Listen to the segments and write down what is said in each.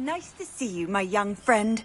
Nice to see you, my young friend.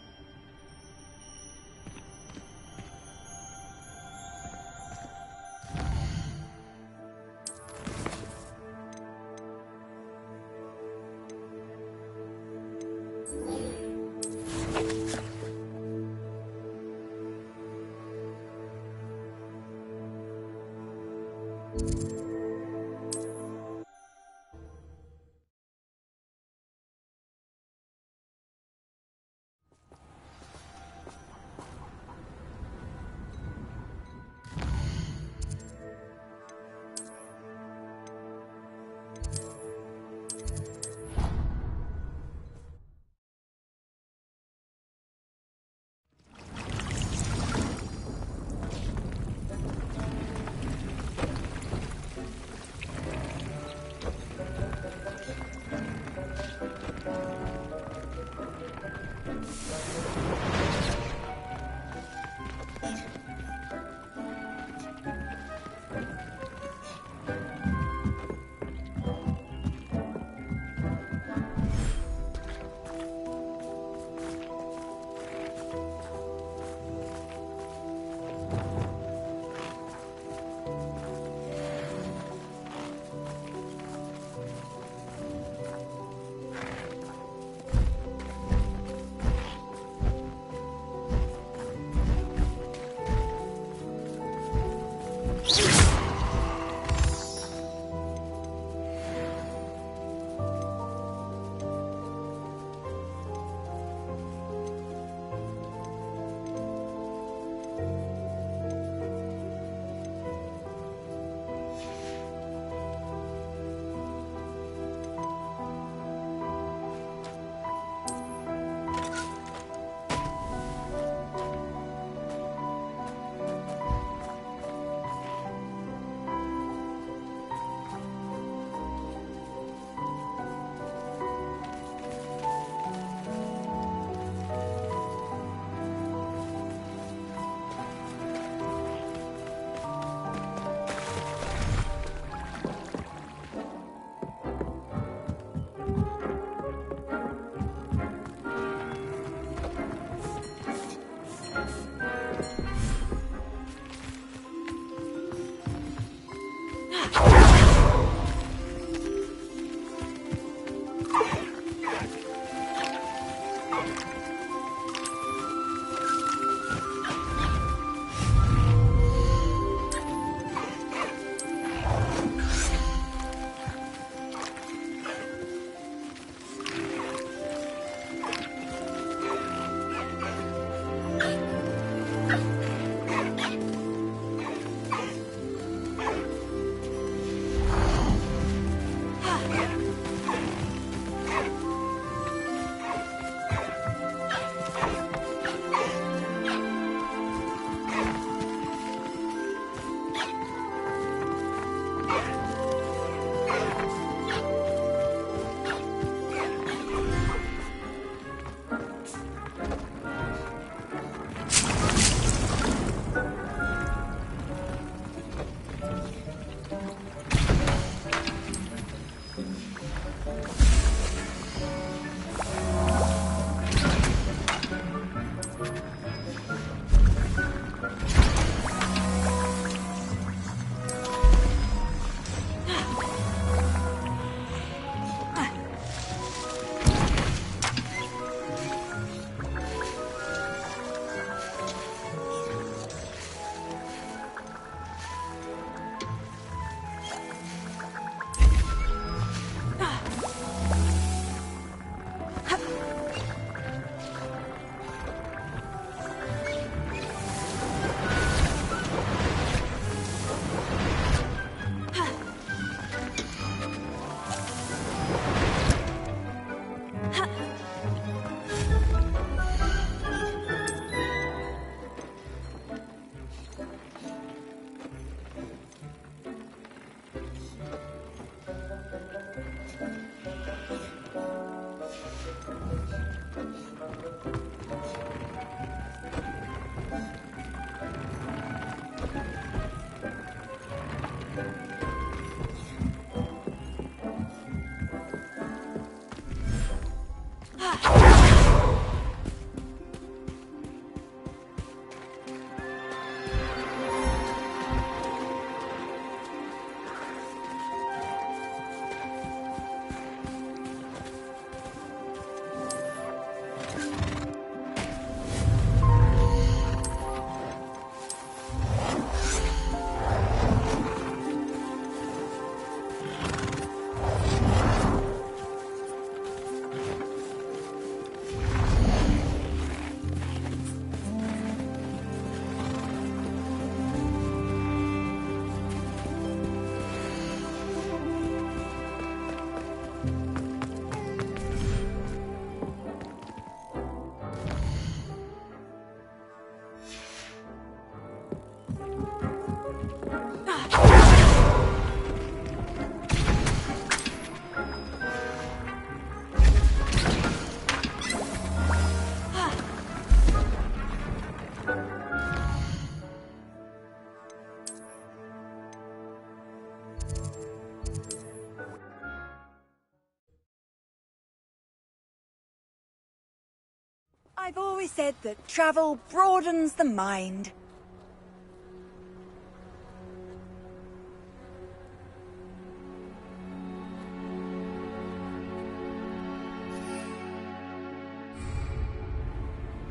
I've always said that travel broadens the mind.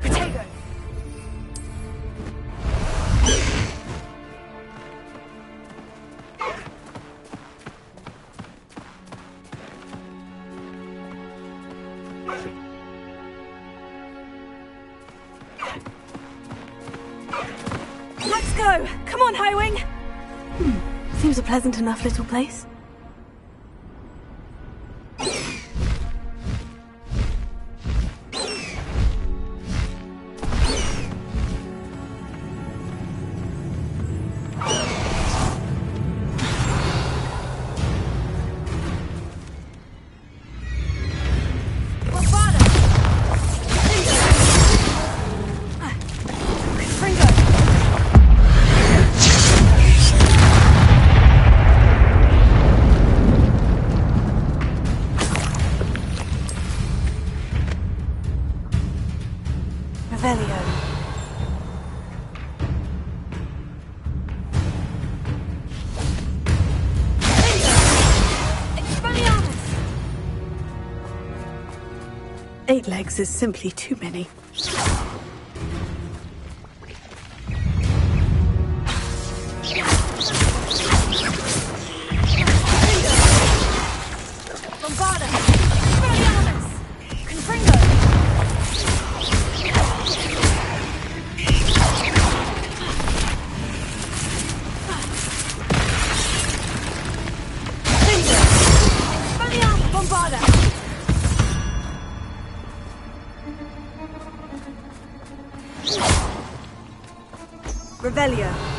Potato! Let's go! Come on, Highwing! Seems a pleasant enough little place. Eight legs is simply too many. Revelio.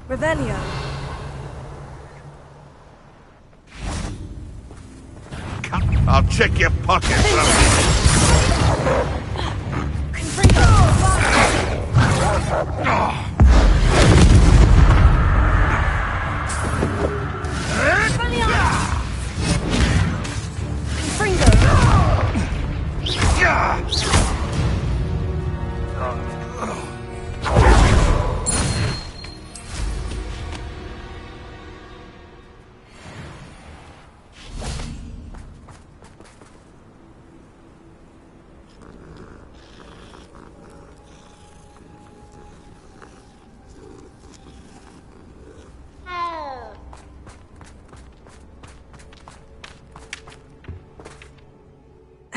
Revelio. I'll check your pockets.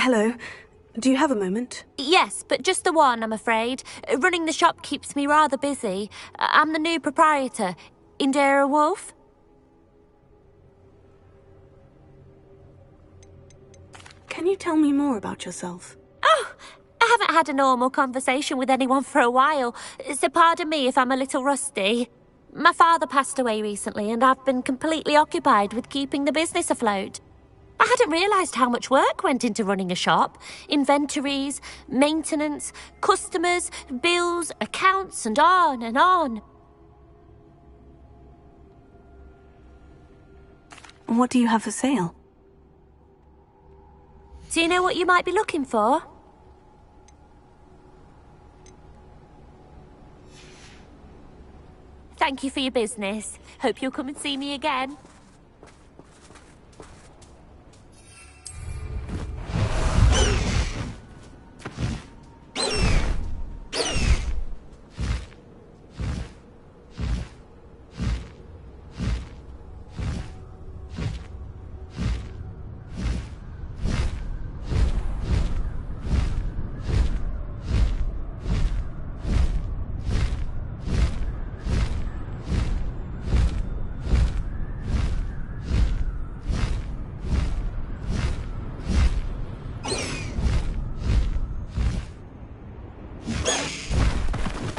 Hello. Do you have a moment? Yes, but just the one, I'm afraid. Running the shop keeps me rather busy. I'm the new proprietor, Indira Wolf. Can you tell me more about yourself? Oh, I haven't had a normal conversation with anyone for a while, so pardon me if I'm a little rusty. My father passed away recently, and I've been completely occupied with keeping the business afloat. I hadn't realised how much work went into running a shop. Inventories, maintenance, customers, bills, accounts, and on and on. What do you have for sale? Do you know what you might be looking for? Thank you for your business. Hope you'll come and see me again.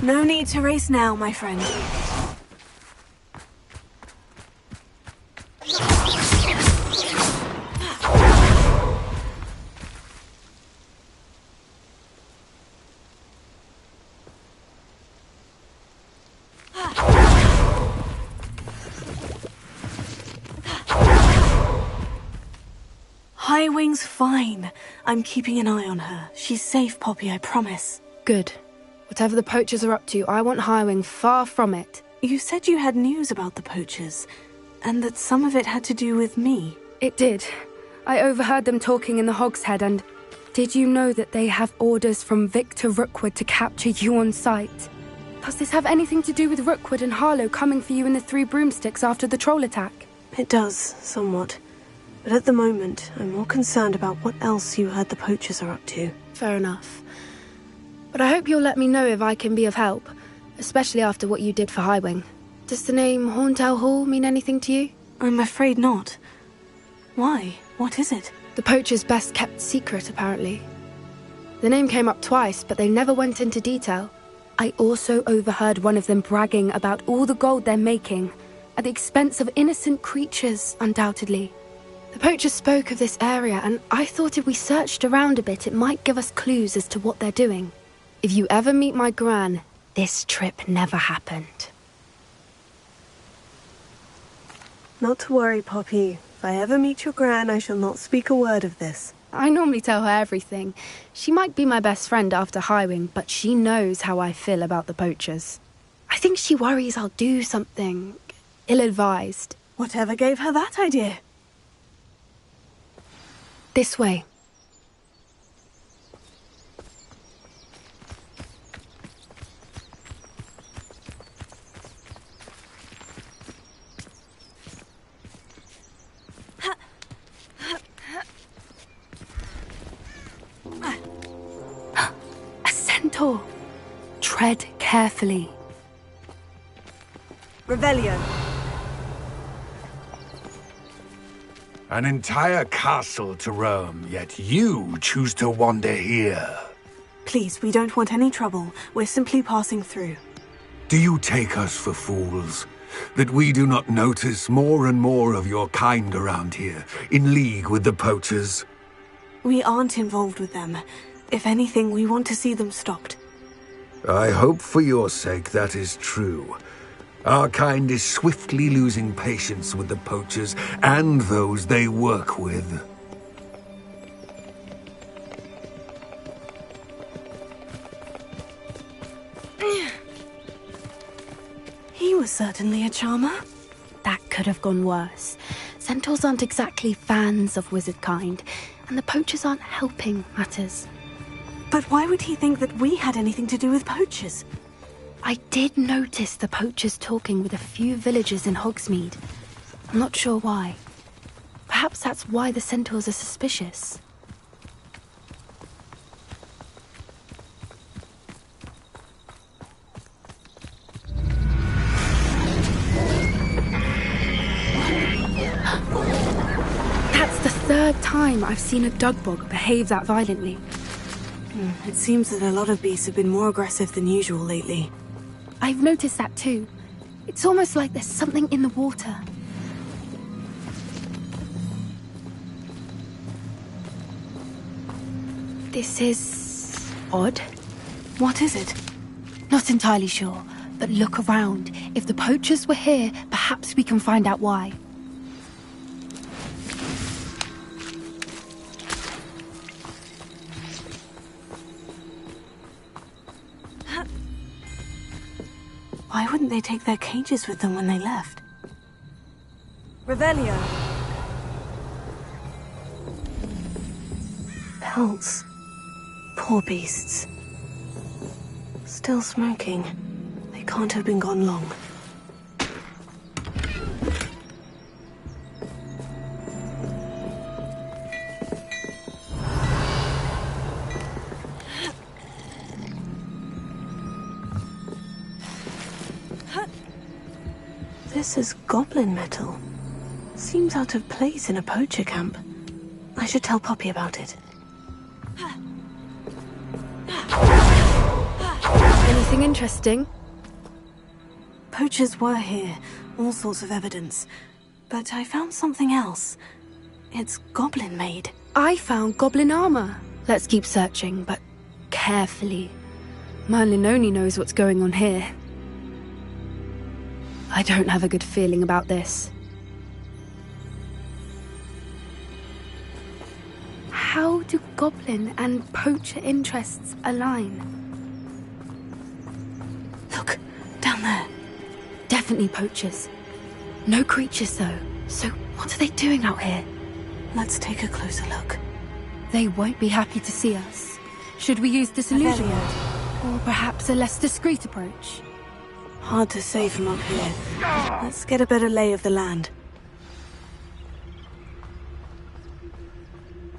No need to race now, my friend. Highwing's fine. I'm keeping an eye on her. She's safe, Poppy, I promise. Good. Whatever the poachers are up to, I want Highwing far from it. You said you had news about the poachers, and that some of it had to do with me. It did. I overheard them talking in the Hogshead, and did you know that they have orders from Victor Rookwood to capture you on sight? Does this have anything to do with Rookwood and Harlow coming for you in the Three Broomsticks after the troll attack? It does, somewhat. But at the moment, I'm more concerned about what else you heard the poachers are up to. Fair enough. But I hope you'll let me know if I can be of help, especially after what you did for Highwing. Does the name Horntail Hall mean anything to you? I'm afraid not. Why? What is it? The poacher's best kept secret, apparently. The name came up twice, but they never went into detail. I also overheard one of them bragging about all the gold they're making, at the expense of innocent creatures, undoubtedly. The poacher spoke of this area, and I thought if we searched around a bit, it might give us clues as to what they're doing. If you ever meet my gran, this trip never happened. Not to worry, Poppy. If I ever meet your gran, I shall not speak a word of this. I normally tell her everything. She might be my best friend after Highwing, but she knows how I feel about the poachers. I think she worries I'll do something ill-advised. Whatever gave her that idea? This way. A centaur. Tread carefully. Revelio. An entire castle to roam, yet you choose to wander here. Please, we don't want any trouble. We're simply passing through. Do you take us for fools? that we do not notice more and more of your kind around here, in league with the poachers? We aren't involved with them. If anything, we want to see them stopped. I hope for your sake that is true. Our kind is swiftly losing patience with the poachers and those they work with. He was certainly a charmer. That could have gone worse. Centaurs aren't exactly fans of wizard kind, and the poachers aren't helping matters. But why would he think that we had anything to do with poachers? I did notice the poachers talking with a few villagers in Hogsmeade. I'm not sure why. Perhaps that's why the centaurs are suspicious. That's the third time I've seen a dugbog behave that violently. It seems that a lot of beasts have been more aggressive than usual lately. I've noticed that too. It's almost like there's something in the water. This is odd. What is it? Not entirely sure, but look around. If the poachers were here, perhaps we can find out why. Why wouldn't they take their cages with them when they left? Revelio. Pelts. Poor beasts. Still smoking. They can't have been gone long. This is goblin metal. Seems out of place in a poacher camp. I should tell Poppy about it. Anything interesting? Poachers were here, all sorts of evidence. But I found something else. It's goblin made. I found goblin armor. Let's keep searching, but carefully. Merlin only knows what's going on here. I don't have a good feeling about this. How do goblin and poacher interests align? Look, down there. Definitely poachers. No creatures though, so what are they doing out here? Let's take a closer look. They won't be happy to see us. Should we use disillusionment? Or perhaps a less discreet approach? Hard to say from up here. Let's get a better lay of the land.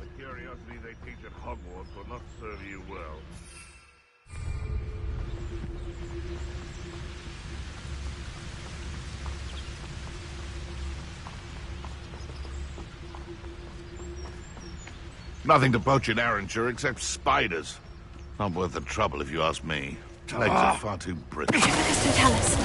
The curiosity they teach at Hogwarts will not serve you well. Nothing to poach in Arranshire except spiders. Not worth the trouble if you ask me. Legs are far too brittle. Listen, tell us.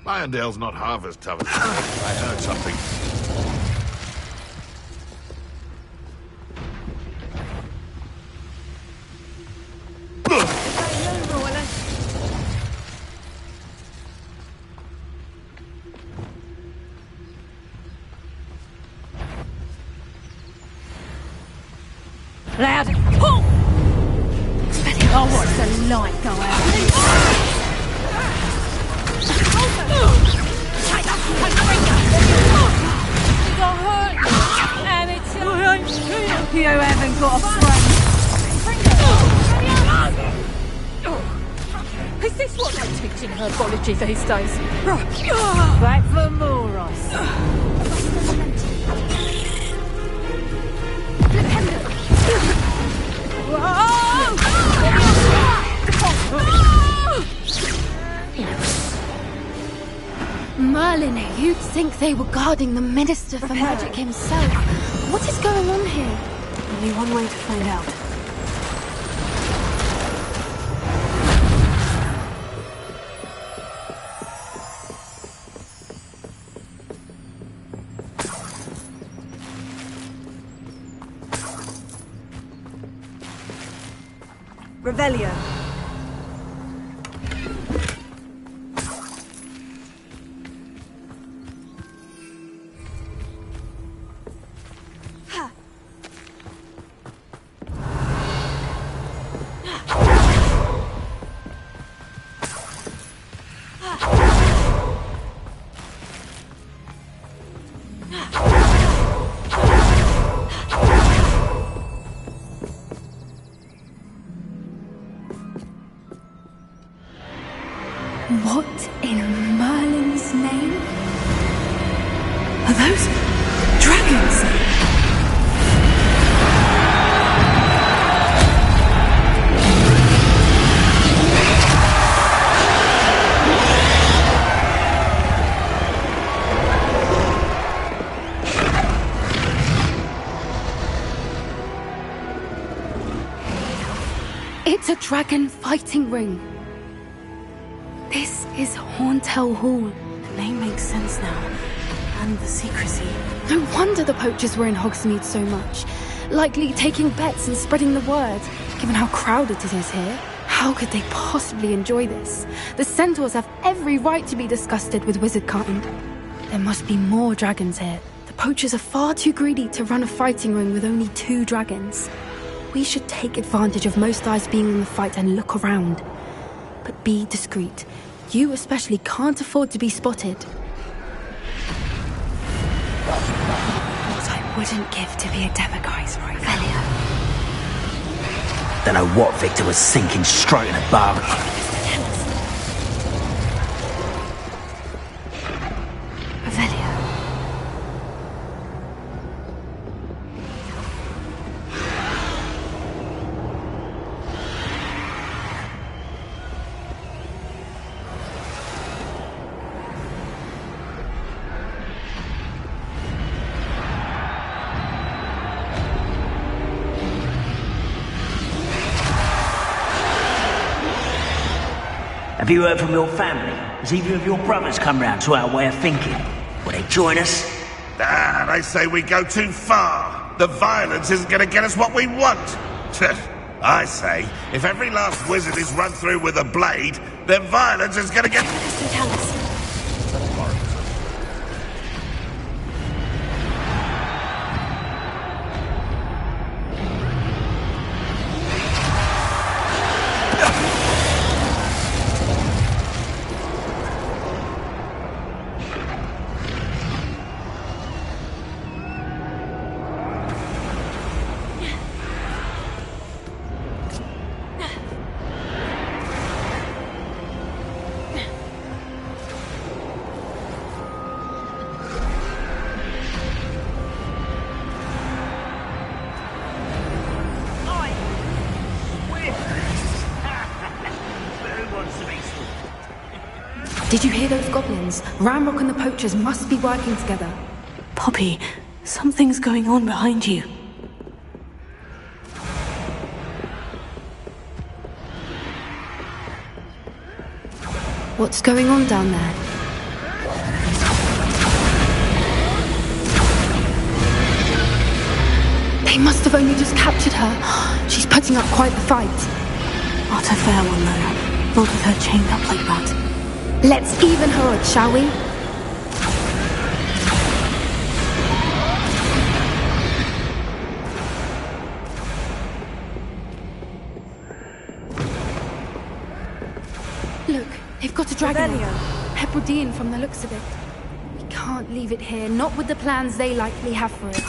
Irondale's not half as tough as I heard something. Loud and pull! Oh, what's the light go out? You haven't got a friend. Is this what they're teaching herbology these days? Back for Moros. Merlin, you'd think they were guarding the Minister for Magic himself. What is going on here? Only one way to find out. Revelio. What in Merlin's name? Are those dragons? It's a dragon fighting ring. This is Horntail Hall. The name makes sense now. And the secrecy. No wonder the poachers were in Hogsmeade so much. Likely taking bets and spreading the word. Given how crowded it is here, how could they possibly enjoy this? The centaurs have every right to be disgusted with wizardkind. There must be more dragons here. The poachers are far too greedy to run a fighting ring with only 2 dragons. We should take advantage of most eyes being in the fight and look around. But be discreet. You especially can't afford to be spotted. What I wouldn't give to be a demiguise right now. Don't know what Victor was sinking straight in a bargain. Revelio. Have you heard from your family? Has either of your brothers come round to our way of thinking? Will they join us? Ah, they say we go too far. The violence isn't going to get us what we want. I say, if every last wizard is run through with a blade, then violence is going to get... Tell us. Did you hear those goblins? Ramrock and the poachers must be working together. Poppy, something's going on behind you. What's going on down there? They must have only just captured her. She's putting up quite the fight. Not a fair one, though. Not with her chained up like that. Let's even her odds, shall we? Look, they've got a dragon. Hebridean from the looks of it. We can't leave it here, not with the plans they likely have for it.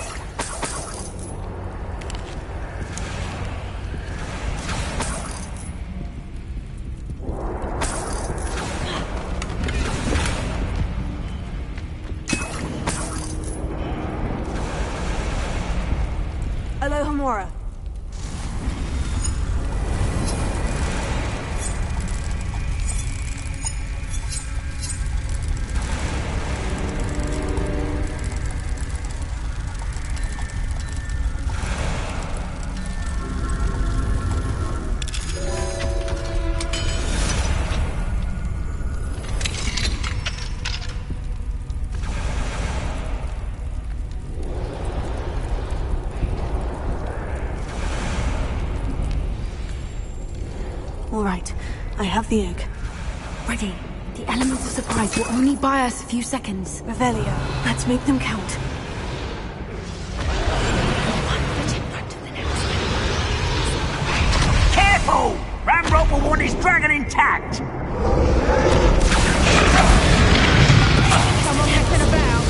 Alohomora. All right, I have the egg. Ready. The elements of surprise will only buy us a few seconds. Revelio. Let's make them count. Careful! Ramrod will want his dragon intact! Someone messing about.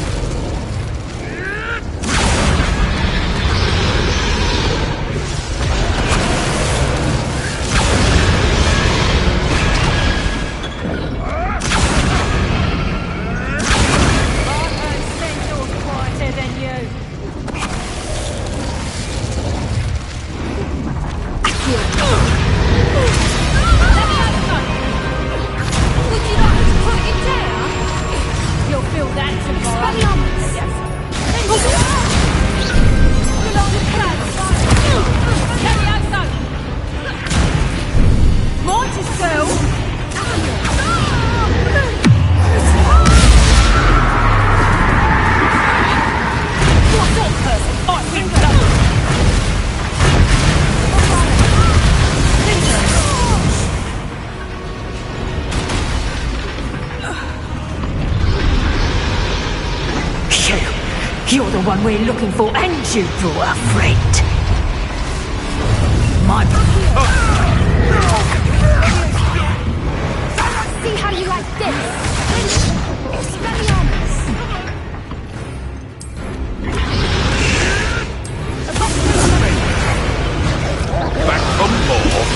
Quieter than you. Would you like me to put it down? You'll feel that tomorrow. Might as well. What's that person? I've been done. You're the one we're looking for, and you brought a friend. My See how you like this. Expelliarmus. Back for more?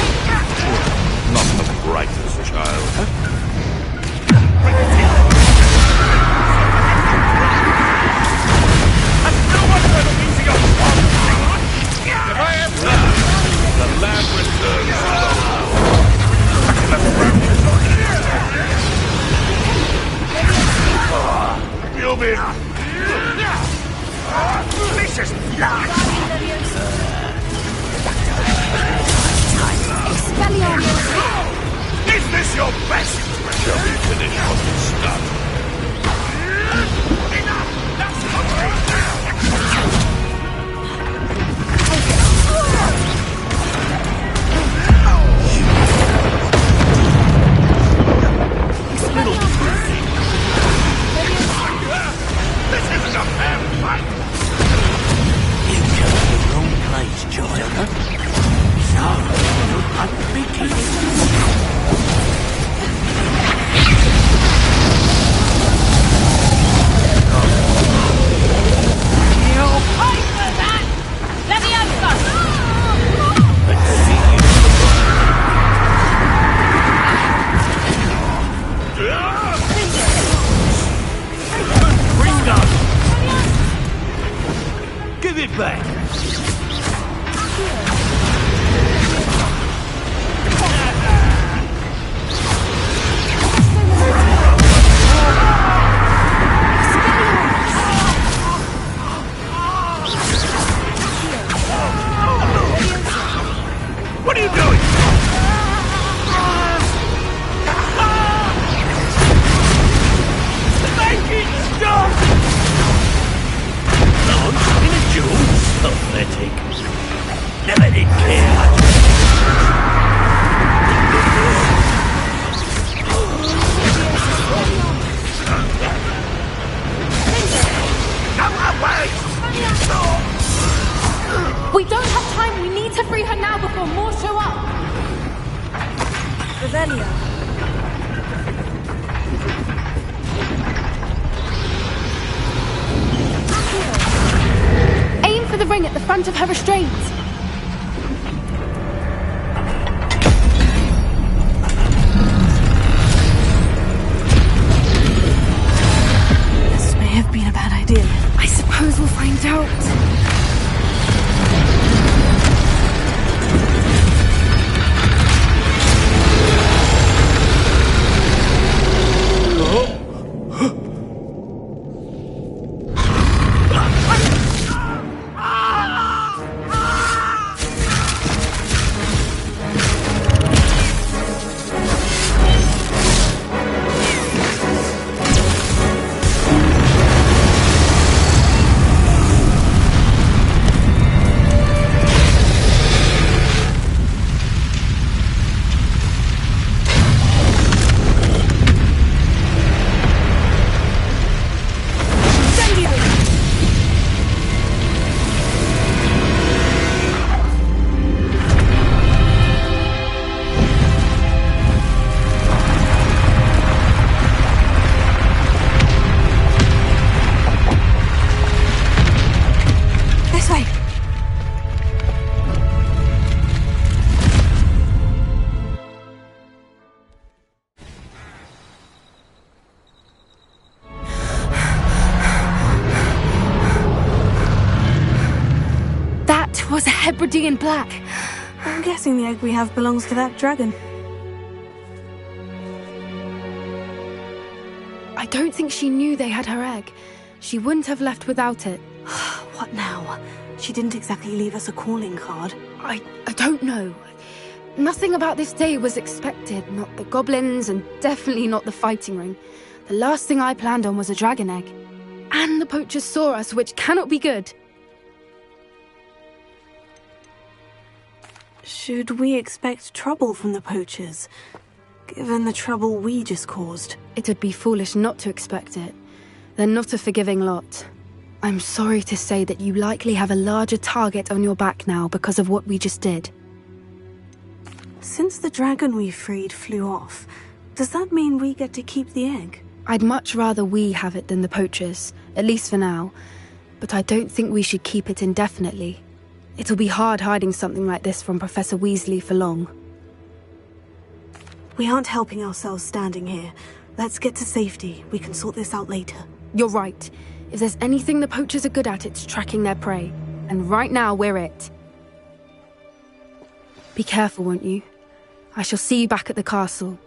Not the brightest child. If I am done, the lab returns alone. You'll be... Vicious blood! Is this your best? Shall we finish what we started? Enough! That's This isn't a fair fight! You came to the wrong place, child. So, I'm beginning. You'll pay for that! Let me over! Let's see you. Bring up! Give it back! What are you doing? Make it stop! Launch in a jewel? Pathetic. Never did care much. We don't have time. We need to free her now before more show up. Revelio. Aim for the ring at the front of her restraints. This may have been a bad idea. I suppose we'll find out. Radiant black. I'm guessing the egg we have belongs to that dragon. I don't think she knew they had her egg. She wouldn't have left without it. What now? She didn't exactly leave us a calling card. I don't know. Nothing about this day was expected. Not the goblins, and definitely not the fighting ring. The last thing I planned on was a dragon egg. And the poachers saw us, which cannot be good. Should we expect trouble from the poachers, given the trouble we just caused? It would be foolish not to expect it. They're not a forgiving lot. I'm sorry to say that you likely have a larger target on your back now because of what we just did. Since the dragon we freed flew off, does that mean we get to keep the egg? I'd much rather we have it than the poachers, at least for now. But I don't think we should keep it indefinitely. It'll be hard hiding something like this from Professor Weasley for long. We aren't helping ourselves standing here. Let's get to safety. We can sort this out later. You're right. If there's anything the poachers are good at, it's tracking their prey. And right now, we're it. Be careful, won't you? I shall see you back at the castle.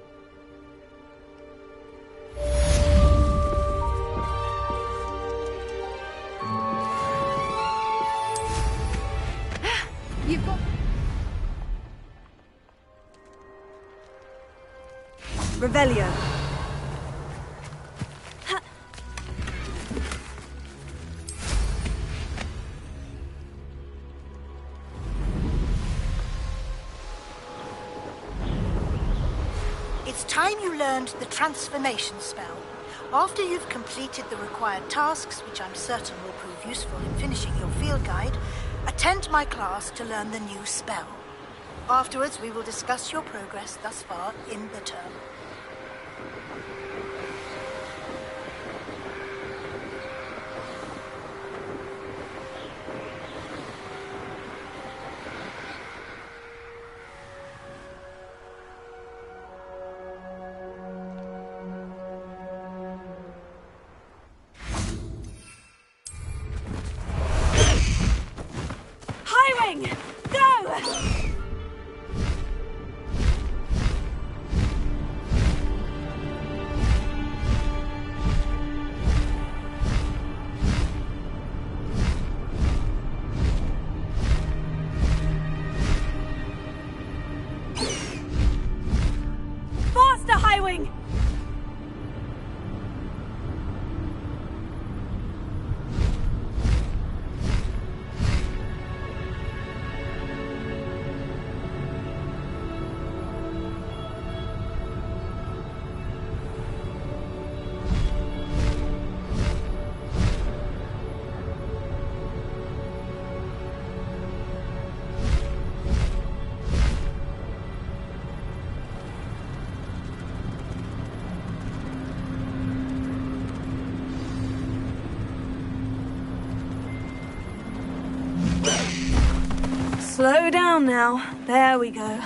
You've got... Revelio. It's time you learned the transformation spell. After you've completed the required tasks, which I'm certain will prove useful in finishing your field guide, attend my class to learn the new spell. Afterwards, we will discuss your progress thus far in the term. Slow down now. There we go.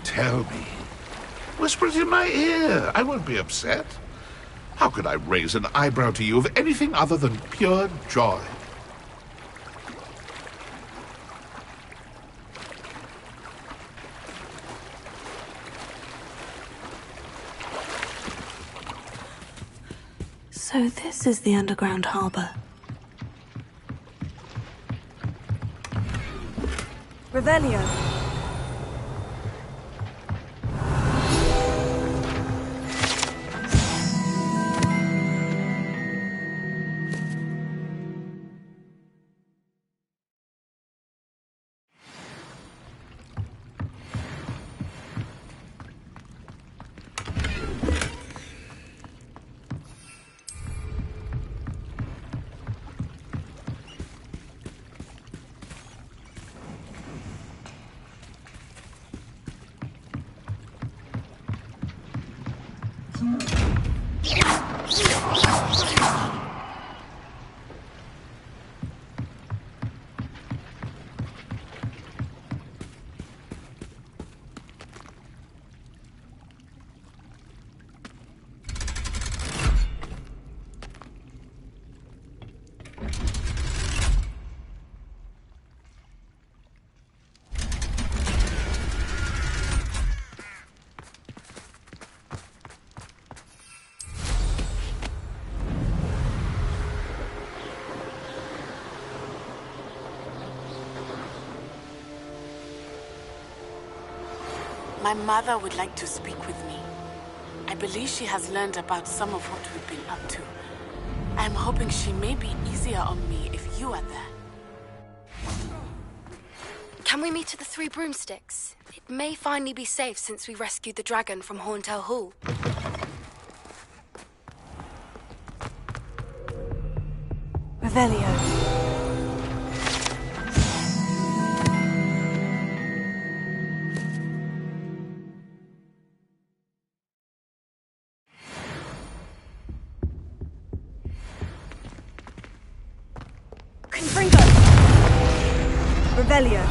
Tell me. Whisper it in my ear. I won't be upset. How could I raise an eyebrow to you of anything other than pure joy? So this is the underground harbor. Revelio. My mother would like to speak with me. I believe she has learned about some of what we've been up to. I'm hoping she may be easier on me if you are there. Can we meet at the Three Broomsticks? It may finally be safe since we rescued the dragon from Horntail Hall. Revelio. Revelio.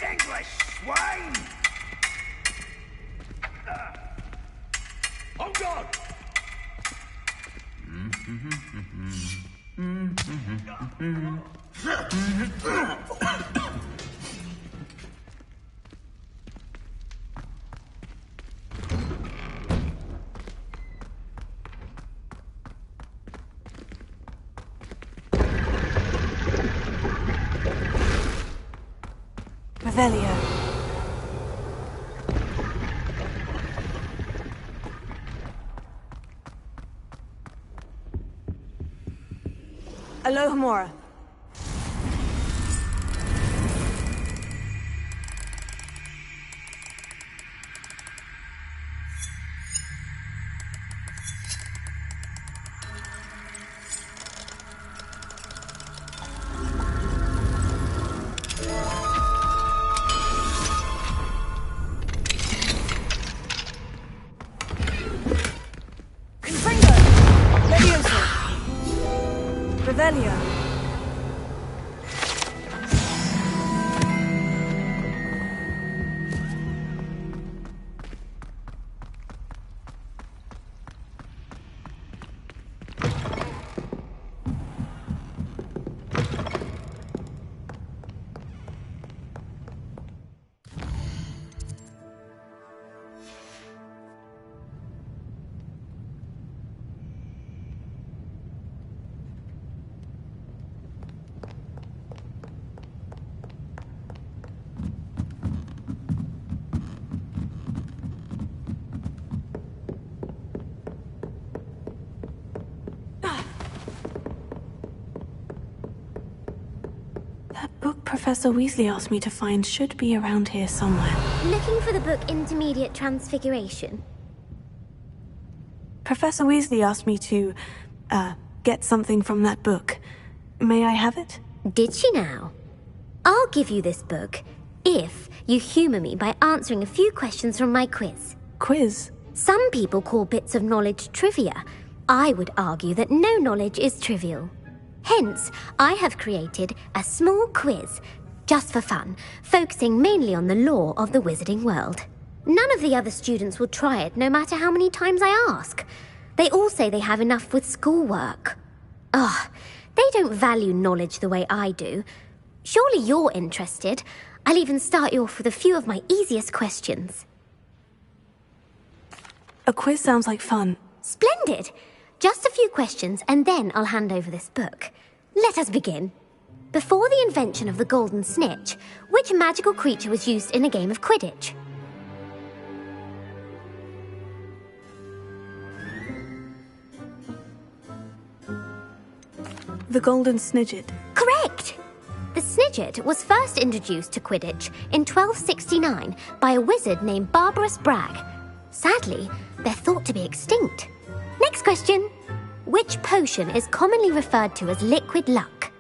English swine! On guard! Revelio. Alohomora. Revelio. Professor Weasley asked me to find should be around here somewhere. Looking for the book Intermediate Transfiguration? Professor Weasley asked me to, get something from that book. May I have it? Did she now? I'll give you this book if you humor me by answering a few questions from my quiz. Quiz? Some people call bits of knowledge trivia. I would argue that no knowledge is trivial. Hence, I have created a small quiz, just for fun, focusing mainly on the lore of the wizarding world. None of the other students will try it, no matter how many times I ask. They all say they have enough with schoolwork. Oh, they don't value knowledge the way I do. Surely you're interested. I'll even start you off with a few of my easiest questions. A quiz sounds like fun. Splendid! Just a few questions, and then I'll hand over this book. Let us begin. Before the invention of the golden snitch, which magical creature was used in a game of Quidditch? The golden snidget. Correct! The snidget was first introduced to Quidditch in 1269 by a wizard named Barbarous Bragg. Sadly, they're thought to be extinct. Next question. Which potion is commonly referred to as liquid luck?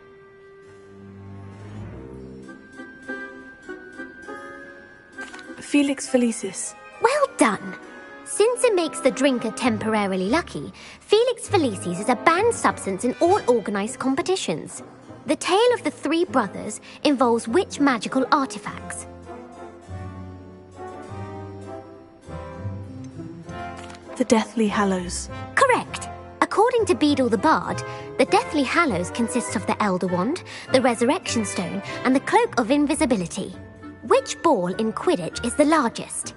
Felix Felicis. Well done! Since it makes the drinker temporarily lucky, Felix Felicis is a banned substance in all organised competitions. The tale of the three brothers involves which magical artifacts? The Deathly Hallows. Correct! According to Beadle the Bard, the Deathly Hallows consists of the Elder Wand, the Resurrection Stone, and the Cloak of Invisibility. Which ball in Quidditch is the largest?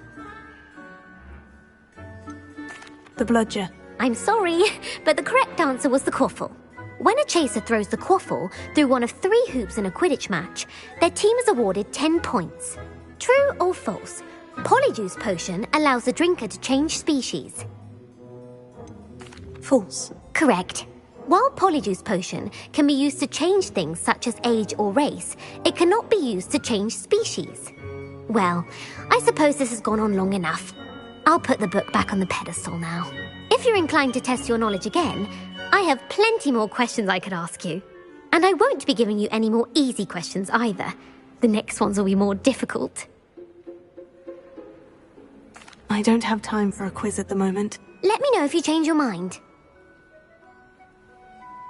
The Bludger. I'm sorry, but the correct answer was the quaffle. When a chaser throws the quaffle through one of 3 hoops in a Quidditch match, their team is awarded 10 points. True or false? Polyjuice potion allows the drinker to change species. False. Correct. While Polyjuice potion can be used to change things such as age or race, it cannot be used to change species. Well, I suppose this has gone on long enough. I'll put the book back on the pedestal now. If you're inclined to test your knowledge again, I have plenty more questions I could ask you. And I won't be giving you any more easy questions either. The next ones will be more difficult. I don't have time for a quiz at the moment. Let me know if you change your mind.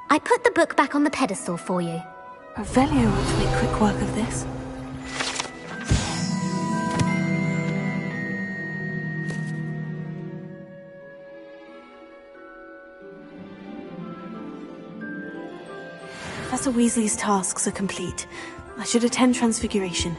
I put the book back on the pedestal for you. Revelio ought to make quick work of this. Professor Weasley's tasks are complete. I should attend Transfiguration.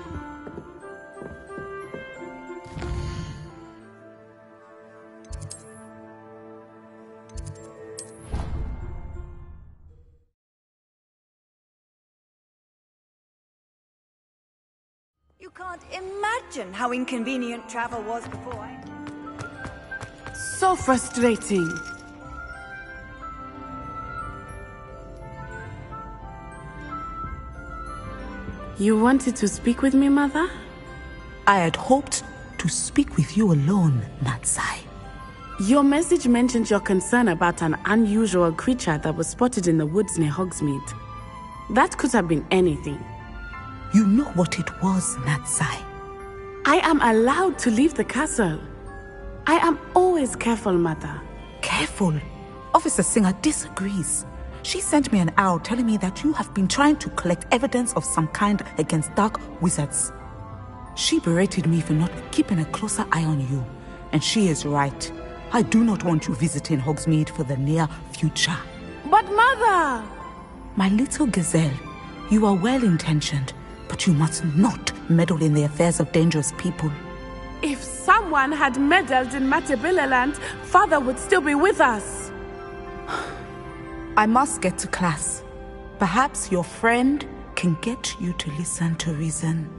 You can't imagine how inconvenient travel was before. So frustrating. You wanted to speak with me, Mother? I had hoped to speak with you alone, Natsai. Your message mentioned your concern about an unusual creature that was spotted in the woods near Hogsmeade. That could have been anything. You know what it was, Natsai. I am allowed to leave the castle. I am always careful, Mother. Careful? Officer Singer disagrees. She sent me an owl telling me that you have been trying to collect evidence of some kind against dark wizards. She berated me for not keeping a closer eye on you. And she is right. I do not want you visiting Hogsmeade for the near future. But Mother! My little gazelle, you are well-intentioned, but you must not meddle in the affairs of dangerous people. If someone had meddled in Matabeleland, Father would still be with us. I must get to class. Perhaps your friend can get you to listen to reason.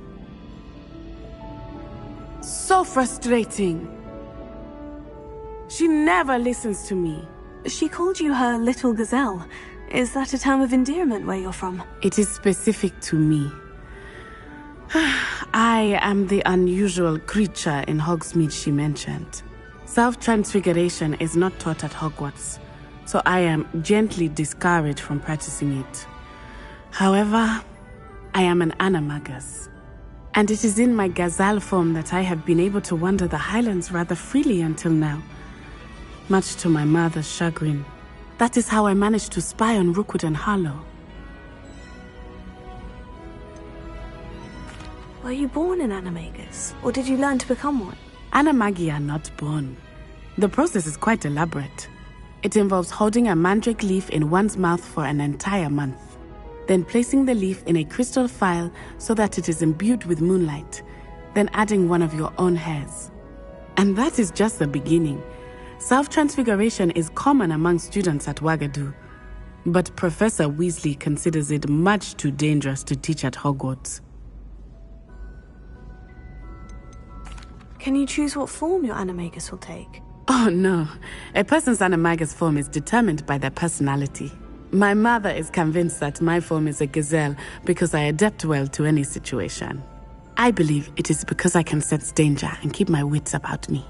So frustrating. She never listens to me. She called you her little gazelle. Is that a term of endearment where you're from? It is specific to me. I am the unusual creature in Hogsmeade she mentioned. Self-transfiguration is not taught at Hogwarts, so I am gently discouraged from practicing it. However, I am an animagus, and it is in my gazelle form that I have been able to wander the Highlands rather freely until now, much to my mother's chagrin. That is how I managed to spy on Rookwood and Harlow. Were you born an animagus, or did you learn to become one? Animagi are not born. The process is quite elaborate. It involves holding a mandrake leaf in one's mouth for an entire month, then placing the leaf in a crystal phial so that it is imbued with moonlight, then adding one of your own hairs. And that is just the beginning. Self-transfiguration is common among students at Wagadu, but Professor Weasley considers it much too dangerous to teach at Hogwarts. Can you choose what form your animagus will take? Oh no, a person's animagus form is determined by their personality. My mother is convinced that my form is a gazelle because I adapt well to any situation. I believe it is because I can sense danger and keep my wits about me.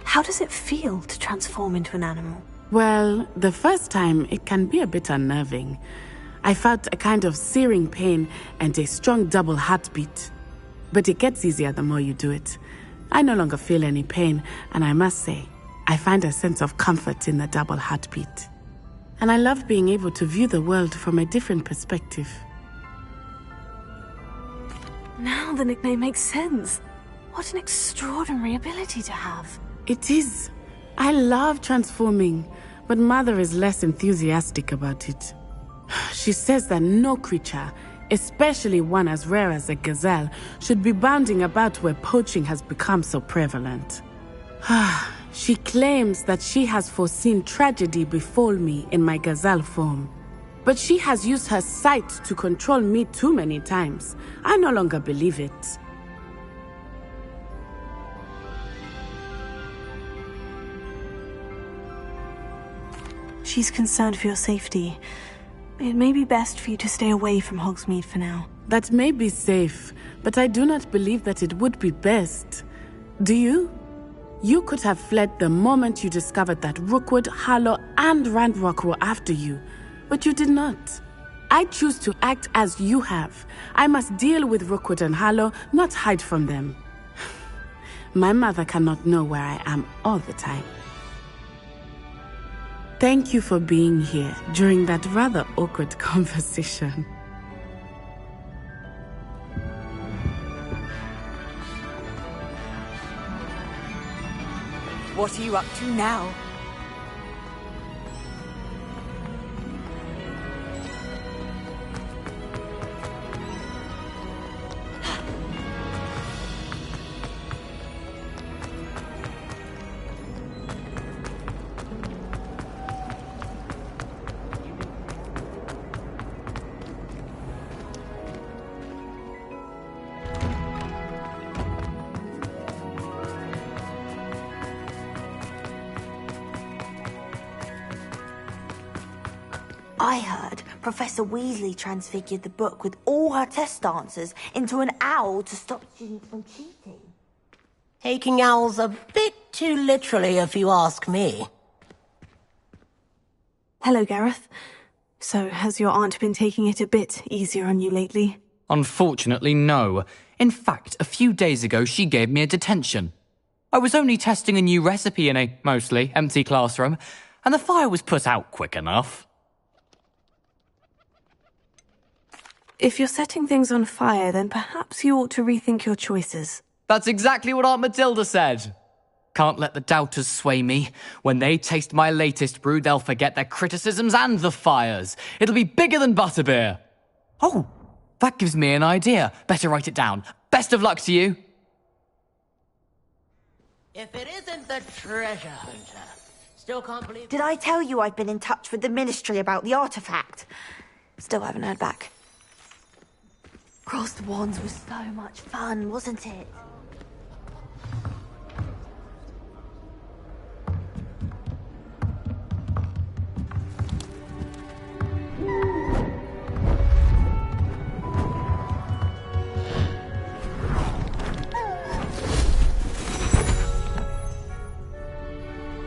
How does it feel to transform into an animal? Well, the first time it can be a bit unnerving. I felt a kind of searing pain and a strong double heartbeat. But it gets easier the more you do it. I no longer feel any pain, and I must say, I find a sense of comfort in the double heartbeat. And I love being able to view the world from a different perspective. Now the nickname makes sense. What an extraordinary ability to have. It is. I love transforming, but Mother is less enthusiastic about it. She says that no creature, especially one as rare as a gazelle, should be bounding about where poaching has become so prevalent. She claims that she has foreseen tragedy befall me in my gazelle form. But she has used her sight to control me too many times. I no longer believe it. She's concerned for your safety. It may be best for you to stay away from Hogsmeade for now. That may be safe, but I do not believe that it would be best. Do you? You could have fled the moment you discovered that Rookwood, Harlow, and Ranrock were after you, but you did not. I choose to act as you have. I must deal with Rookwood and Harlow, not hide from them. My mother cannot know where I am all the time. Thank you for being here during that rather awkward conversation. What are you up to now? I heard Professor Weasley transfigured the book with all her test answers into an owl to stop students from cheating. Taking owls a bit too literally, if you ask me. Hello, Gareth. So, has your aunt been taking it a bit easier on you lately? Unfortunately, no. In fact, a few days ago, she gave me a detention. I was only testing a new recipe in a mostly empty classroom, and the fire was put out quick enough. If you're setting things on fire, then perhaps you ought to rethink your choices. That's exactly what Aunt Matilda said. Can't let the doubters sway me. When they taste my latest brew, they'll forget their criticisms and the fires. It'll be bigger than butterbeer. Oh, that gives me an idea. Better write it down. Best of luck to you. If it isn't the treasure hunter, still can't believe... Did I tell you I've been in touch with the Ministry about the artifact? Still haven't heard back. Crossed Wands was so much fun, wasn't it?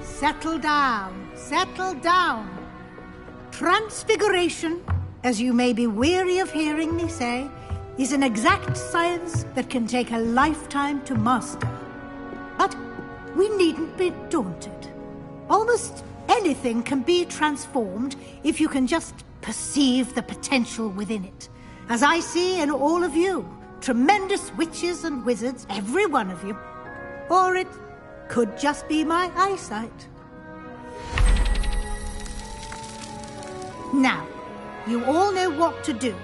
Settle down, settle down. Transfiguration, as you may be weary of hearing me say, is an exact science that can take a lifetime to master. But we needn't be daunted. Almost anything can be transformed if you can just perceive the potential within it. As I see in all of you, tremendous witches and wizards, every one of you. Or it Could just be my eyesight. Now, you all know what to do.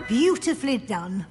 Beautifully done.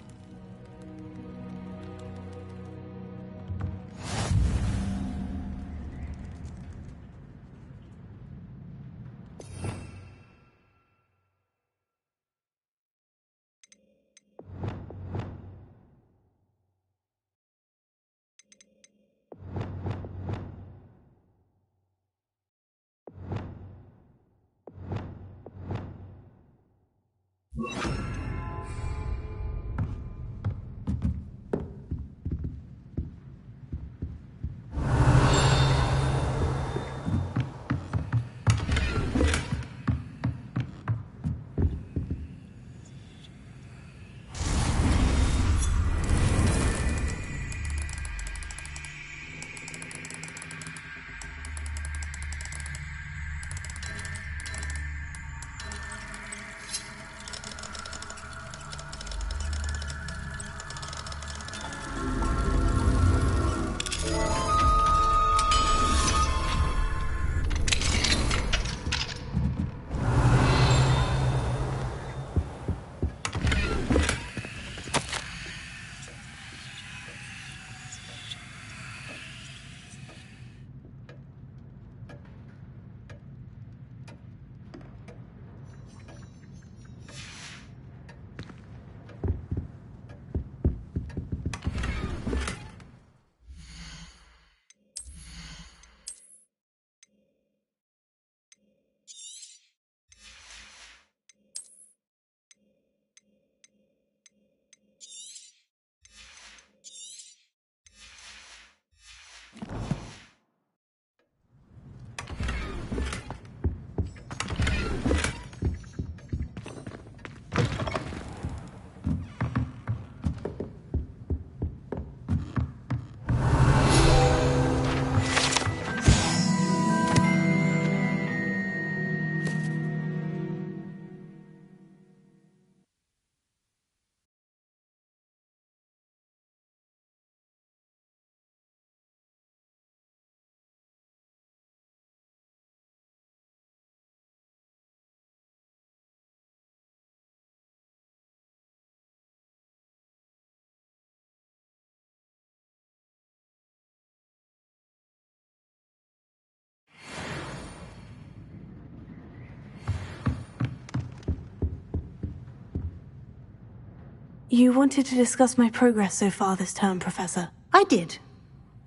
You wanted to discuss my progress so far this term, Professor. I did.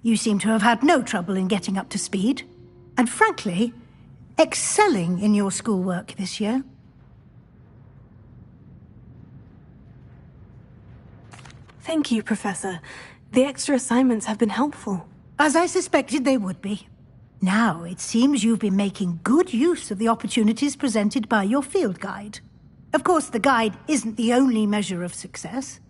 You seem to have had no trouble in getting up to speed. And frankly, excelling in your schoolwork this year. Thank you, Professor. The extra assignments have been helpful. As I suspected they would be. Now, it seems you've been making good use of the opportunities presented by your field guide. Of course, the guide isn't the only measure of success.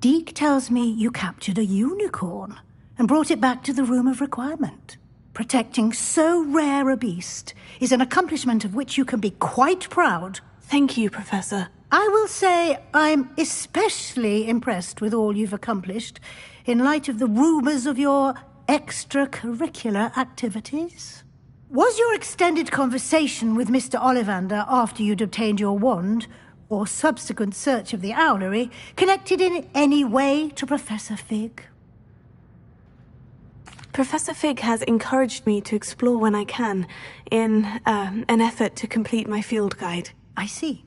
Deke tells me you captured a unicorn and brought it back to the Room of Requirement. Protecting so rare a beast is an accomplishment of which you can be quite proud. Thank you, Professor. I will say I'm especially impressed with all you've accomplished in light of the rumors of your extracurricular activities. Was your extended conversation with Mr. Ollivander after you'd obtained your wand, or subsequent search of the owlery, connected in any way to Professor Fig? Professor Fig has encouraged me to explore when I can, in an effort to complete my field guide. I see.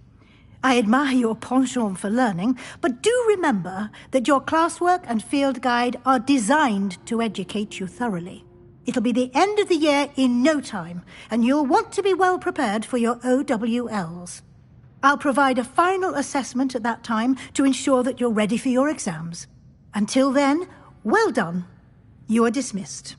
I admire your penchant for learning, but do remember that your classwork and field guide are designed to educate you thoroughly. It'll be the end of the year in no time, and you'll want to be well prepared for your OWLs. I'll provide a final assessment at that time to ensure that you're ready for your exams. Until then, well done. You are dismissed.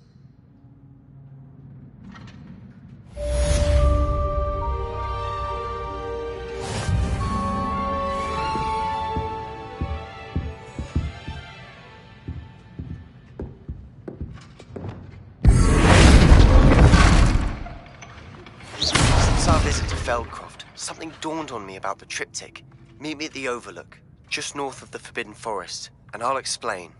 Feldcroft, something dawned on me about the triptych. Meet me at the Overlook, just north of the Forbidden Forest, and I'll explain.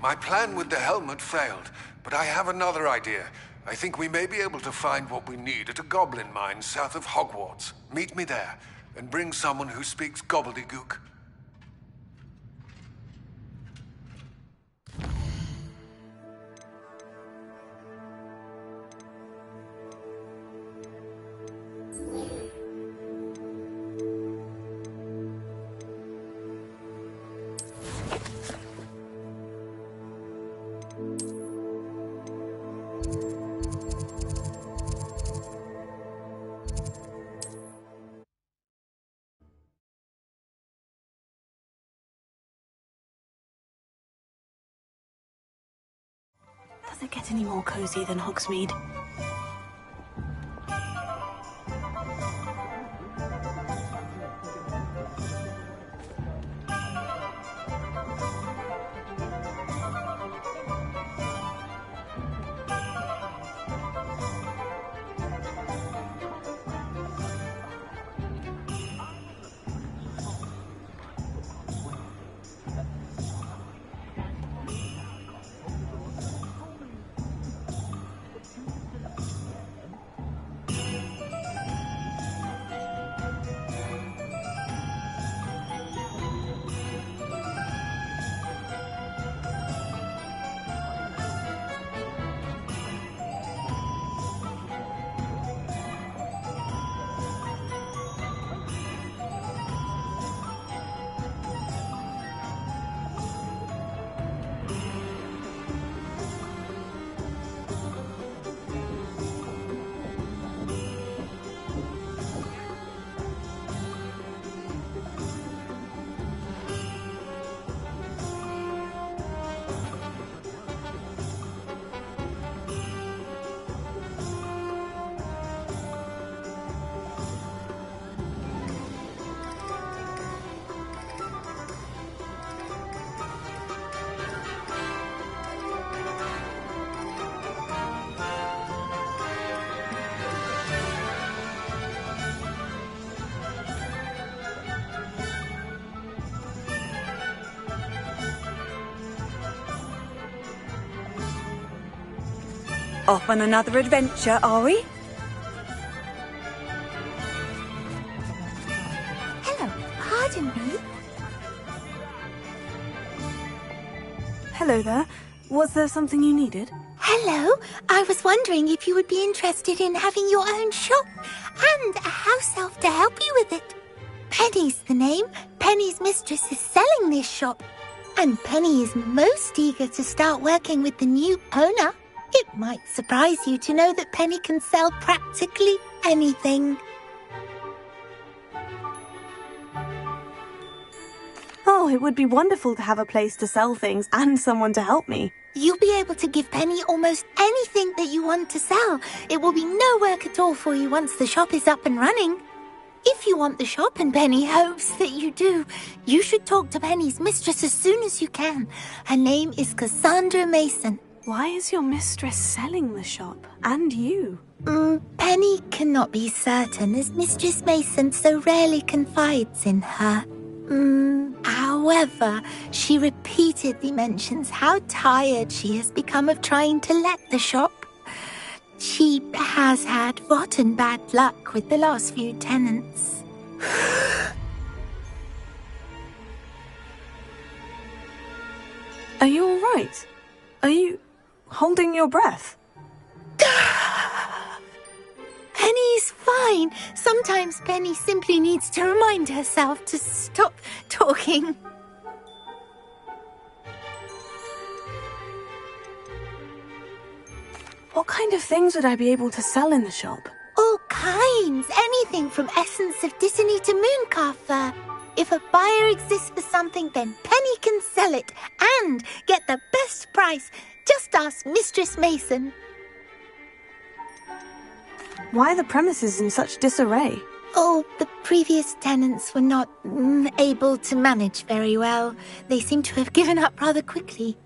My plan with the helmet failed, but I have another idea. I think we may be able to find what we need at a goblin mine south of Hogwarts. Meet me there, and bring someone who speaks gobbledygook. Does it get any more cozy than Hogsmeade? Off on another adventure, are we? Hello, pardon me. Hello there. Was there something you needed? Hello, I was wondering if you would be interested in having your own shop and a house elf to help you with it. Penny's the name. Penny's mistress is selling this shop, and Penny is most eager to start working with the new owner. It might surprise you to know that Penny can sell practically anything. Oh, it would be wonderful to have a place to sell things and someone to help me. You'll be able to give Penny almost anything that you want to sell. It will be no work at all for you once the shop is up and running. If you want the shop, and Penny hopes that you do, you should talk to Penny's mistress as soon as you can. Her name is Cassandra Mason. Why is your mistress selling the shop? And you? Penny cannot be certain, as Mistress Mason so rarely confides in her. However, she repeatedly mentions how tired she has become of trying to let the shop. She has had rotten bad luck with the last few tenants. Are you all right? Are you holding your breath? Penny's fine. Sometimes Penny simply needs to remind herself to stop talking. What kind of things would I be able to sell in the shop? All kinds. Anything from essence of Dittany to Mooncalf fur. If a buyer exists for something, then Penny can sell it and get the best price. Just ask Mistress Mason. Why are the premises in such disarray? Oh, the previous tenants were not able to manage very well. They seem to have given up rather quickly.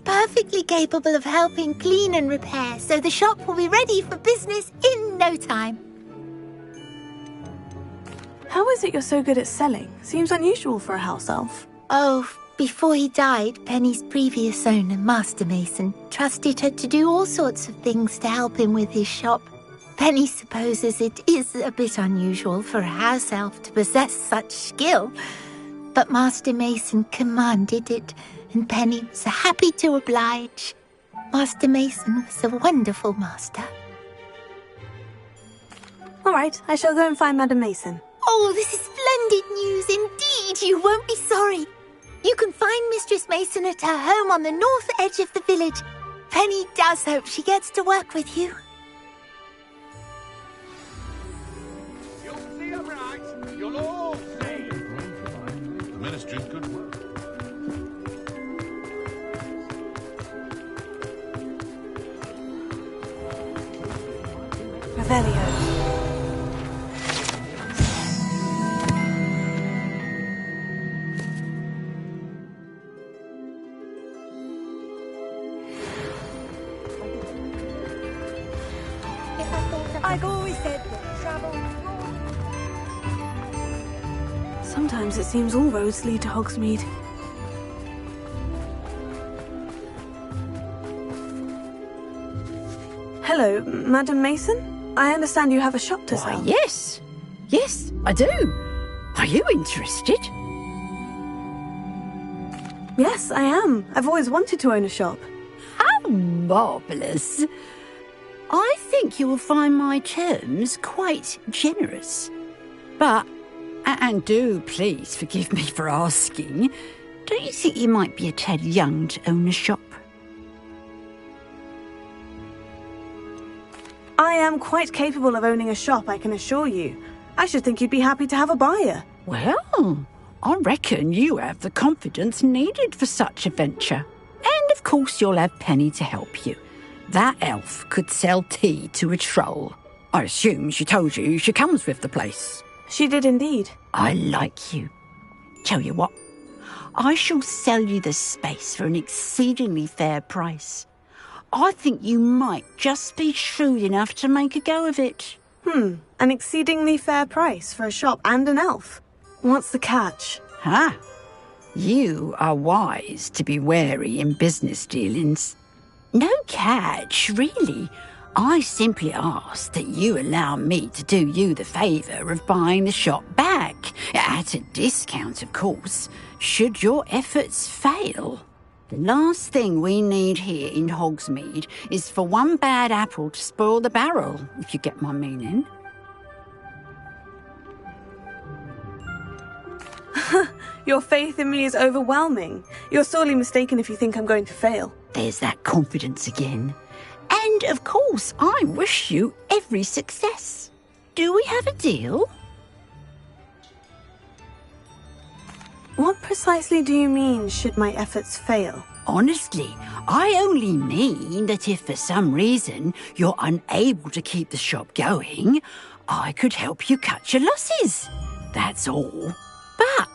perfectly capable of helping clean and repair, so the shop will be ready for business in no time. How is it you're so good at selling? Seems unusual for a house elf. Oh, before he died, Penny's previous owner, Master Mason, trusted her to do all sorts of things to help him with his shop. Penny supposes it is a bit unusual for a house elf to possess such skill, but Master Mason commanded it, and Penny was happy to oblige. Master Mason was a wonderful master. All right, I shall go and find Madam Mason. Oh, this is splendid news indeed. You won't be sorry. You can find Mistress Mason at her home on the north edge of the village. Penny does hope she gets to work with you. You'll see, all right. You'll all see. The ministry's good work. Revelio. I've always said that travel... Sometimes it seems all roads lead to Hogsmeade. Hello, Madam Mason? I understand you have a shop to sell. Yes. Yes, I do. Are you interested? Yes, I am. I've always wanted to own a shop. How marvellous. I think you will find my terms quite generous. But, and do please forgive me for asking, don't you think you might be a tad young to own a shop? I am quite capable of owning a shop, I can assure you. I should think you'd be happy to have a buyer. Well, I reckon you have the confidence needed for such a venture. And of course you'll have Penny to help you. That elf could sell tea to a troll. I assume she told you she comes with the place. She did indeed. I like you. Tell you what, I shall sell you the space for an exceedingly fair price. I think you might just be shrewd enough to make a go of it. An exceedingly fair price for a shop and an elf. What's the catch? You are wise to be wary in business dealings. No catch, really. I simply ask that you allow me to do you the favour of buying the shop back, at a discount, of course, should your efforts fail. The last thing we need here in Hogsmeade is for one bad apple to spoil the barrel, if you get my meaning. Your faith in me is overwhelming. You're sorely mistaken if you think I'm going to fail. There's that confidence again. And, of course, I wish you every success. Do we have a deal? What precisely do you mean, should my efforts fail? Honestly, I only mean that if for some reason you're unable to keep the shop going, I could help you cut your losses. That's all. But,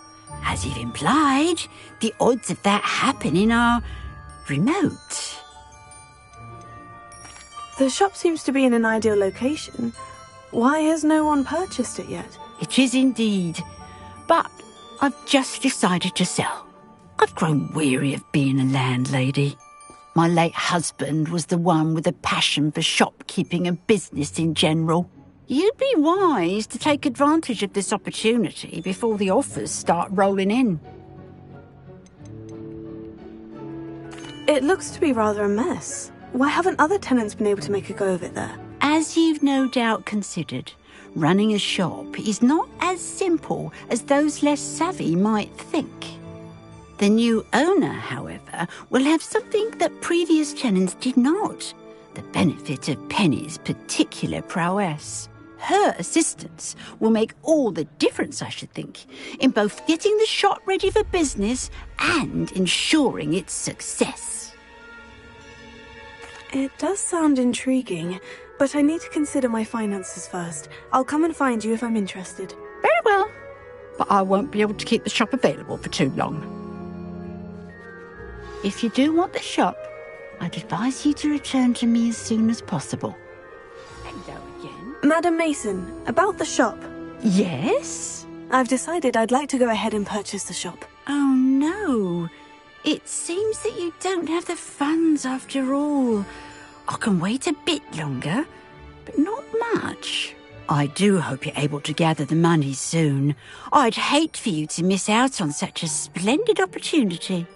as you've implied, the odds of that happening are remote. The shop seems to be in an ideal location. Why has no one purchased it yet? It is indeed. But I've just decided to sell. I've grown weary of being a landlady. My late husband was the one with a passion for shopkeeping and business in general. You'd be wise to take advantage of this opportunity before the offers start rolling in. It looks to be rather a mess. Why haven't other tenants been able to make a go of it there? As you've no doubt considered, running a shop is not as simple as those less savvy might think. The new owner, however, will have something that previous tenants did not. The benefit of Penny's particular prowess. Her assistance will make all the difference, I should think, in both getting the shop ready for business and ensuring its success. It does sound intriguing, but I need to consider my finances first. I'll come and find you if I'm interested. Very well, but I won't be able to keep the shop available for too long. If you do want the shop, I'd advise you to return to me as soon as possible. Hello again. Madam Mason, about the shop. Yes? I've decided I'd like to go ahead and purchase the shop. Oh, no. It seems that you don't have the funds after all. I can wait a bit longer, but not much. I do hope you're able to gather the money soon. I'd hate for you to miss out on such a splendid opportunity.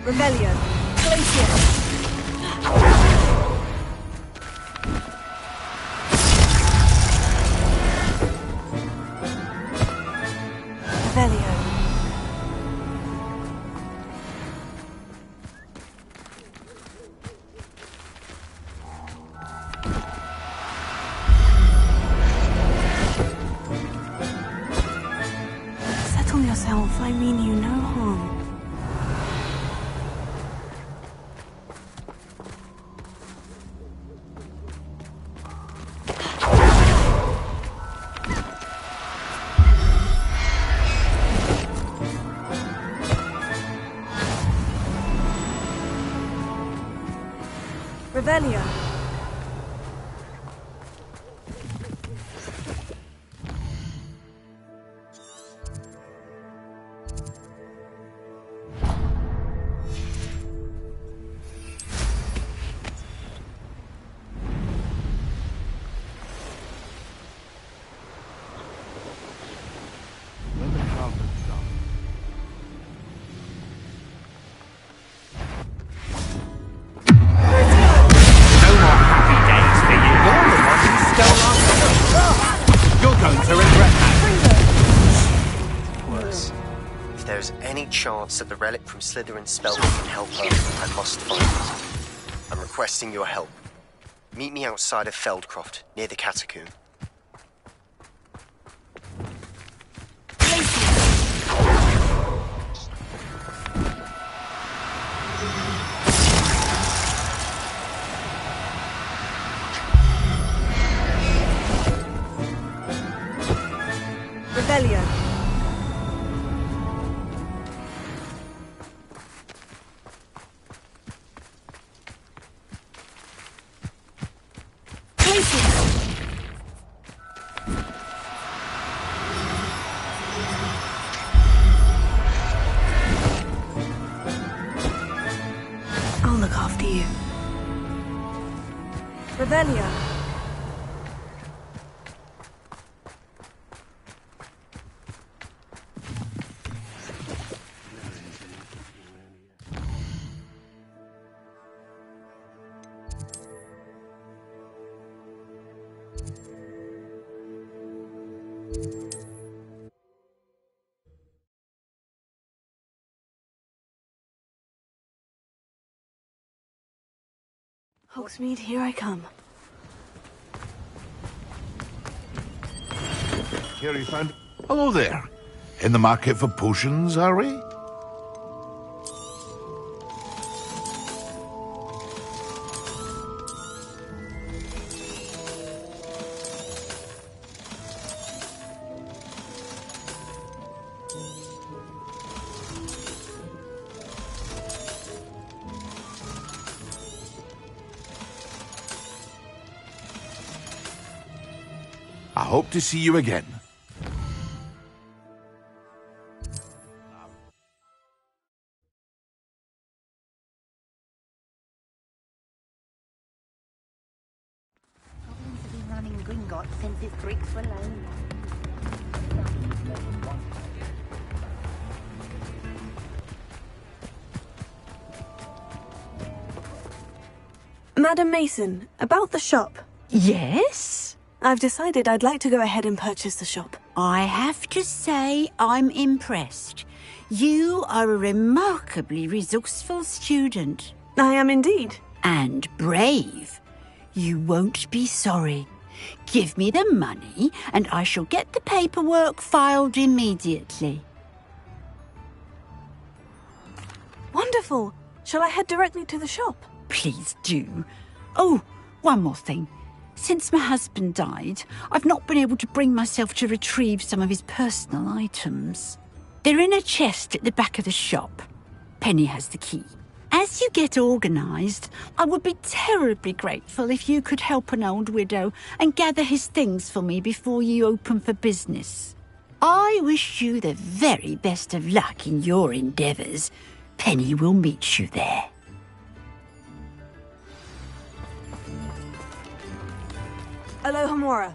Rebellion. Glacier. Rebellion. Settle yourself. I mean you no harm. Rebellion. Chance that the relic from Slytherin's spell can help her, I must find it. I'm requesting your help. Meet me outside of Feldcroft, near the catacomb. Rebellion. I'll look after you. Rebellion. Hogsmeade, here I come. Here you found... Hello there. In the market for potions, are we? I hope to see you again. Goblins have been running Gringotts since its bricks were low. Madam Mason, about the shop. Yes? I've decided I'd like to go ahead and purchase the shop. I have to say I'm impressed. You are a remarkably resourceful student. I am indeed. And brave. You won't be sorry. Give me the money and I shall get the paperwork filed immediately. Wonderful. Shall I head directly to the shop? Please do. Oh, one more thing. Since my husband died, I've not been able to bring myself to retrieve some of his personal items. They're in a chest at the back of the shop. Penny has the key. As you get organised, I would be terribly grateful if you could help an old widow and gather his things for me before you open for business. I wish you the very best of luck in your endeavours. Penny will meet you there. Alohomora.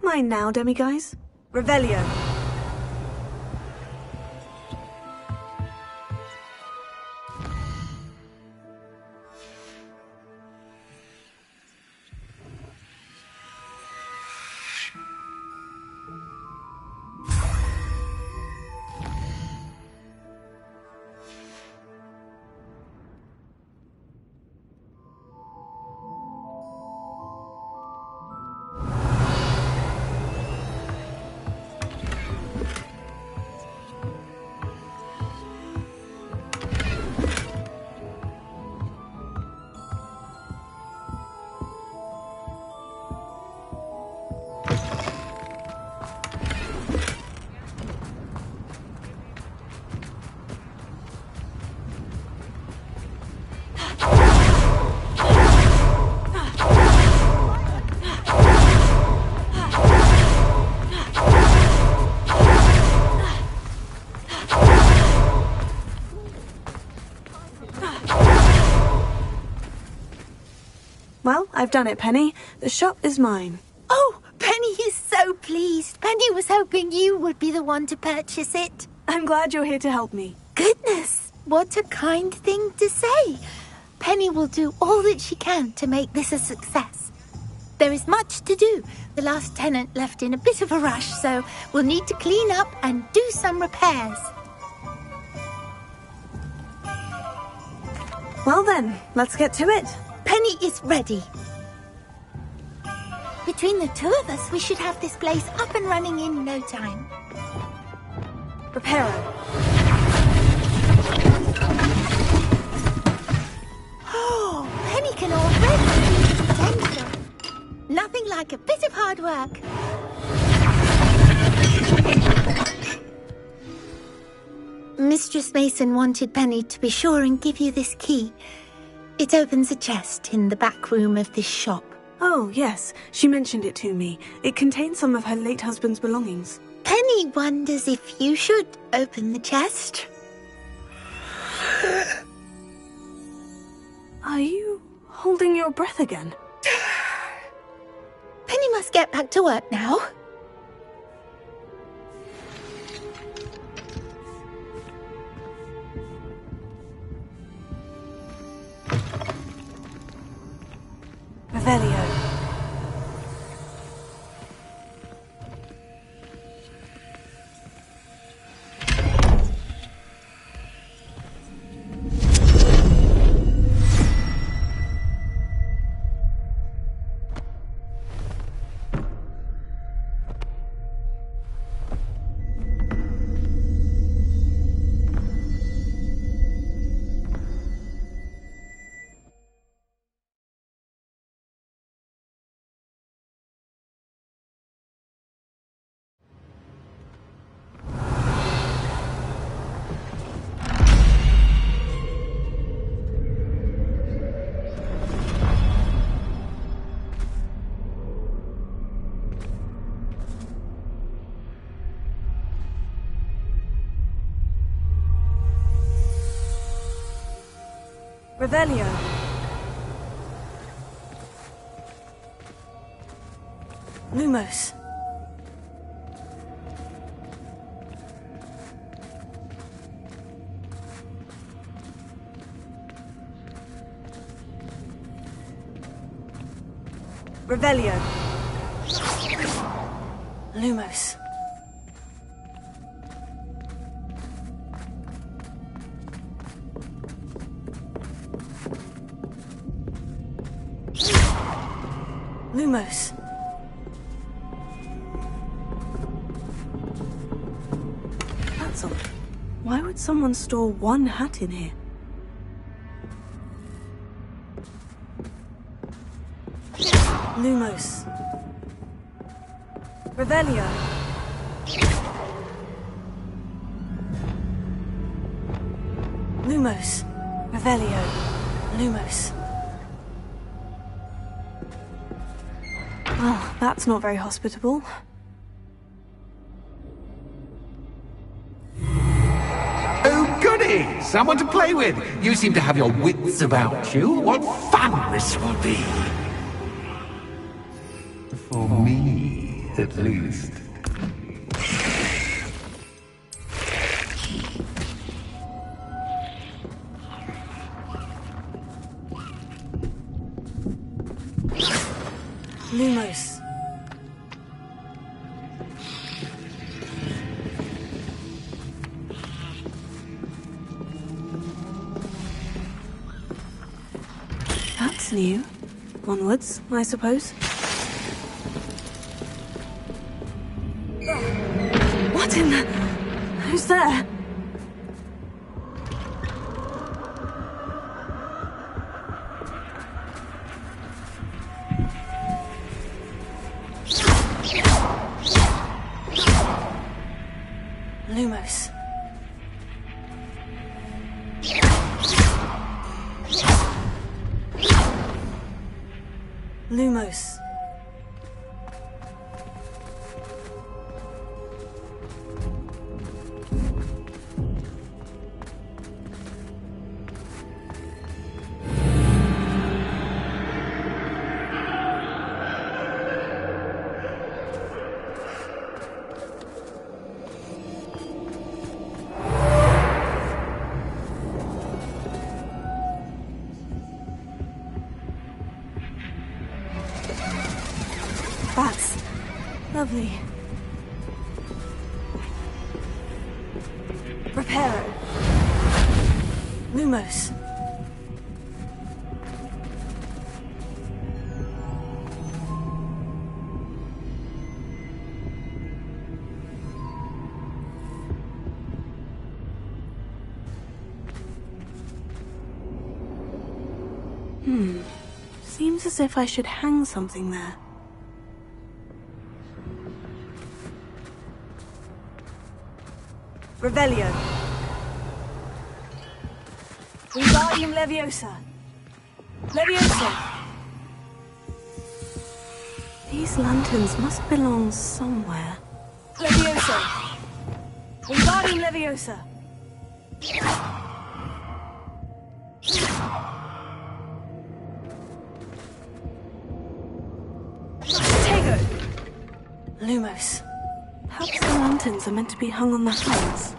Mine now, demiguise. Revelio. Well, I've done it, Penny. The shop is mine. Oh, Penny is so pleased. Penny was hoping you would be the one to purchase it. I'm glad you're here to help me. Goodness, what a kind thing to say. Penny will do all that she can to make this a success. There is much to do. The last tenant left in a bit of a rush, so we'll need to clean up and do some repairs. Well then, let's get to it. Penny is ready. Between the two of us, we should have this place up and running in no time. Reparo. Oh, Penny can already see the potential. Nothing like a bit of hard work. Mistress Mason wanted Penny to be sure and give you this key. It opens a chest in the back room of this shop. Oh, yes. She mentioned it to me. It contains some of her late husband's belongings. Penny wonders if you should open the chest. Are you holding your breath again? Penny must get back to work now. Revelio. Revelio. Lumos. Revelio. Lumos. Lumos. That's odd. Why would someone store one hat in here? Lumos. Revelio. Lumos. Revelio. Lumos. Well, that's not very hospitable. Oh, goody! Someone to play with! You seem to have your wits about you. What fun this will be! For me, at least. Lumos. That's new. Onwards, I suppose. What in the... Who's there? Lumos. Lumos. That's lovely. Reparo. Lumos. Seems as if I should hang something there. Revelio. Wingardium Leviosa. Leviosa. These lanterns must belong somewhere. Leviosa. Wingardium Leviosa. Tego. Lumos. Perhaps the lanterns are meant to be hung on the hands.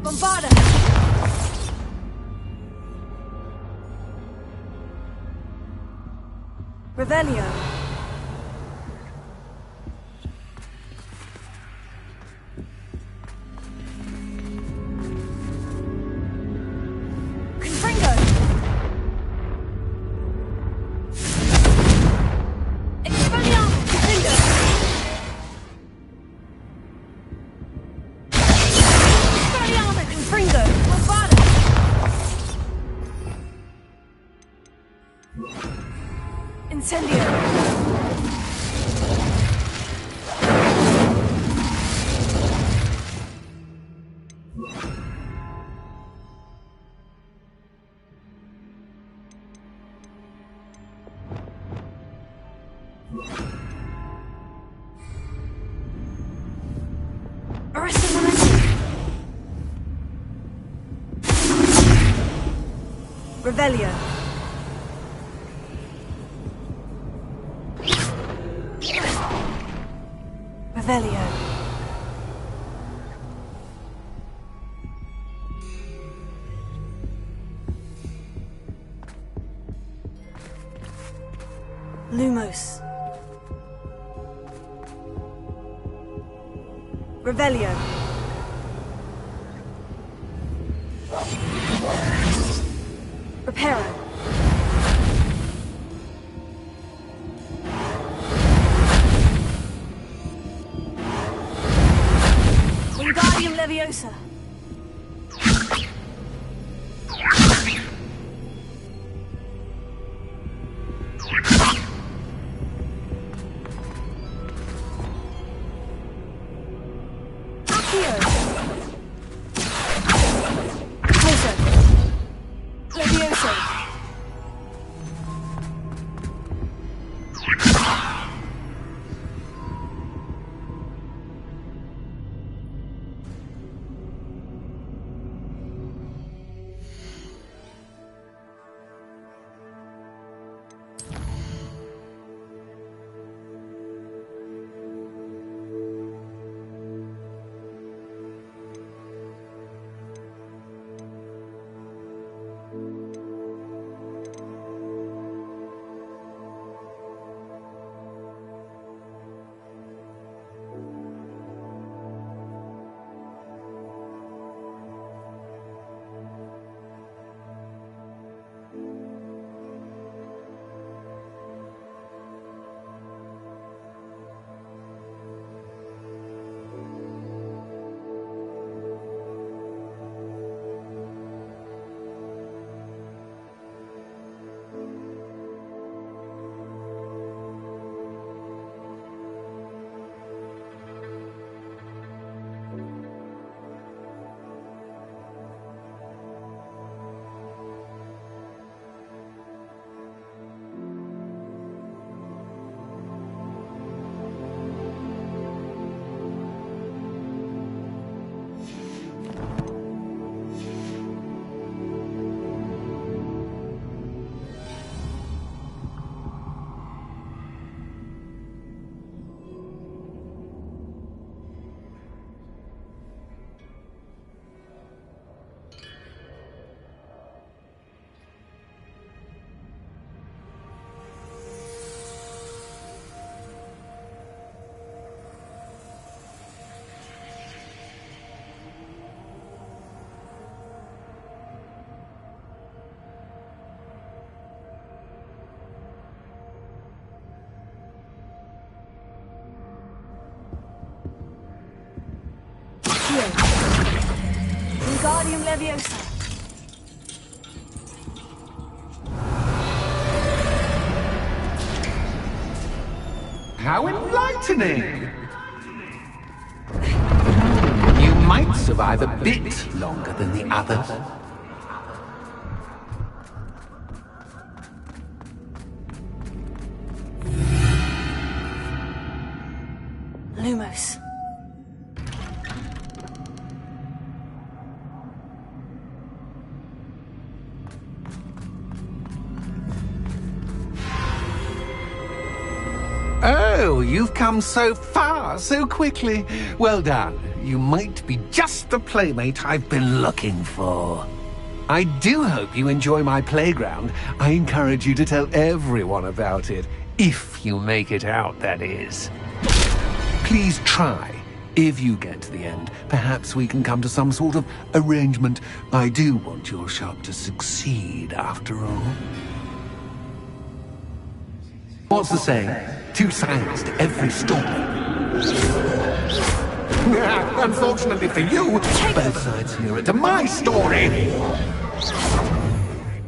Bombarda! Revelio. Confringo! Expelliarmus! Confringo! Incendio! Revelio. Revelio. Lumos. Revelio. Reparo. Wingardium Leviosa. Accio. Poison. Leviosa. Wingardium Leviosa. How enlightening! You might survive a bit longer than the others. Lumos. Oh, you've come so far, so quickly. Well done. You might be just the playmate I've been looking for. I do hope you enjoy my playground. I encourage you to tell everyone about it. If you make it out, that is. Please try. If you get to the end, perhaps we can come to some sort of arrangement. I do want your shop to succeed, after all. What's the saying? Two sides to every story. Unfortunately for you, both sides hear it to my story.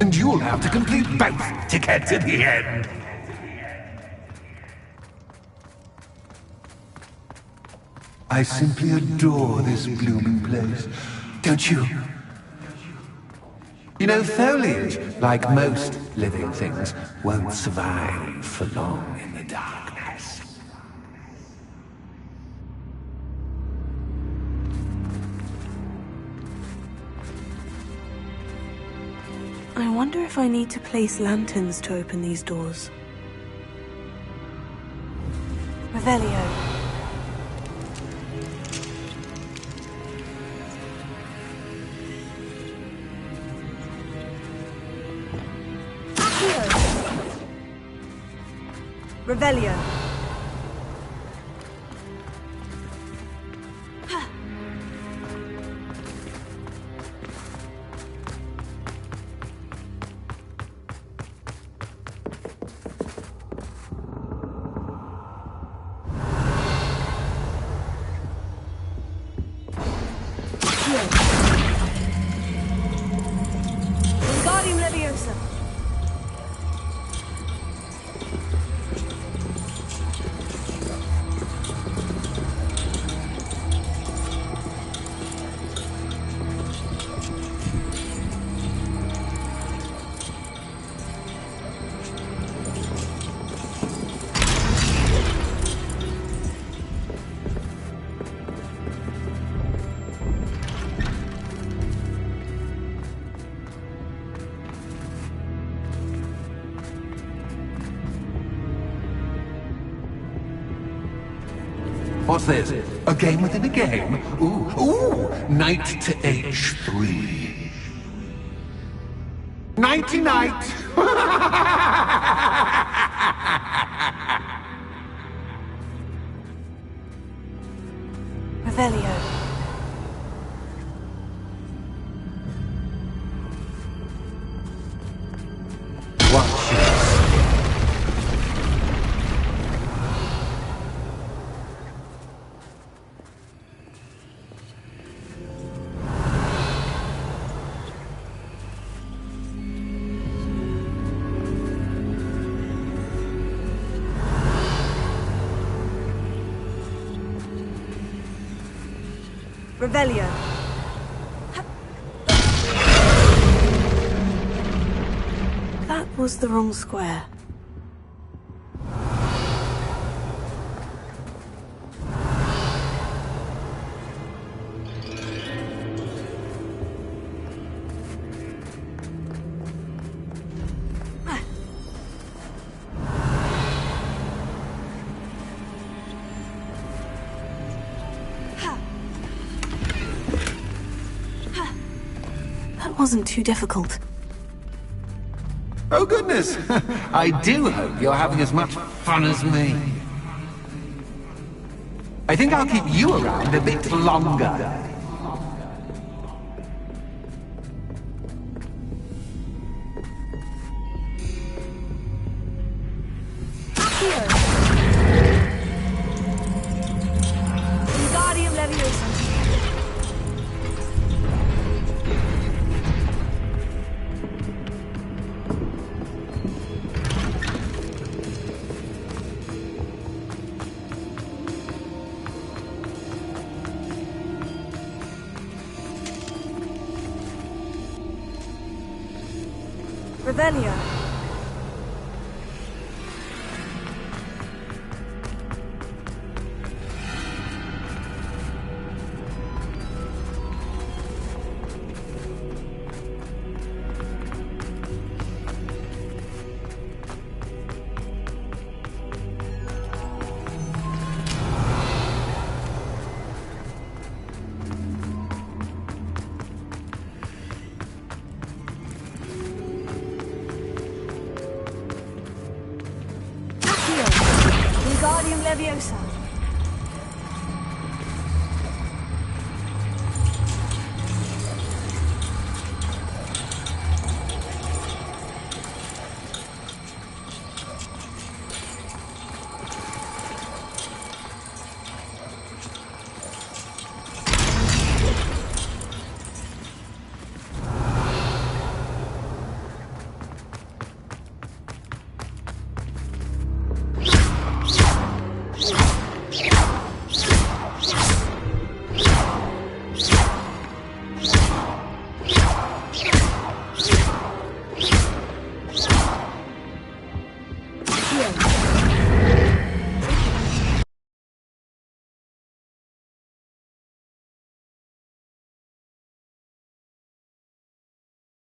And you'll have to complete both to get to the end. I simply adore this blooming place. Don't you? You know, foliage, like most living things, won't survive for long in the darkness. I wonder if I need to place lanterns to open these doors. Revelio. Revelio. Wingardium Leviosa. What's this? A game within a game? Ooh, knight to H3. Nighty-night! Revelio. Watch this. Revelio. That was the wrong square. That wasn't too difficult. Oh goodness! I do hope you're having as much fun as me. I think I'll keep you around a bit longer. Wingardium Leviosa. Revelio. Wingardium Leviosa.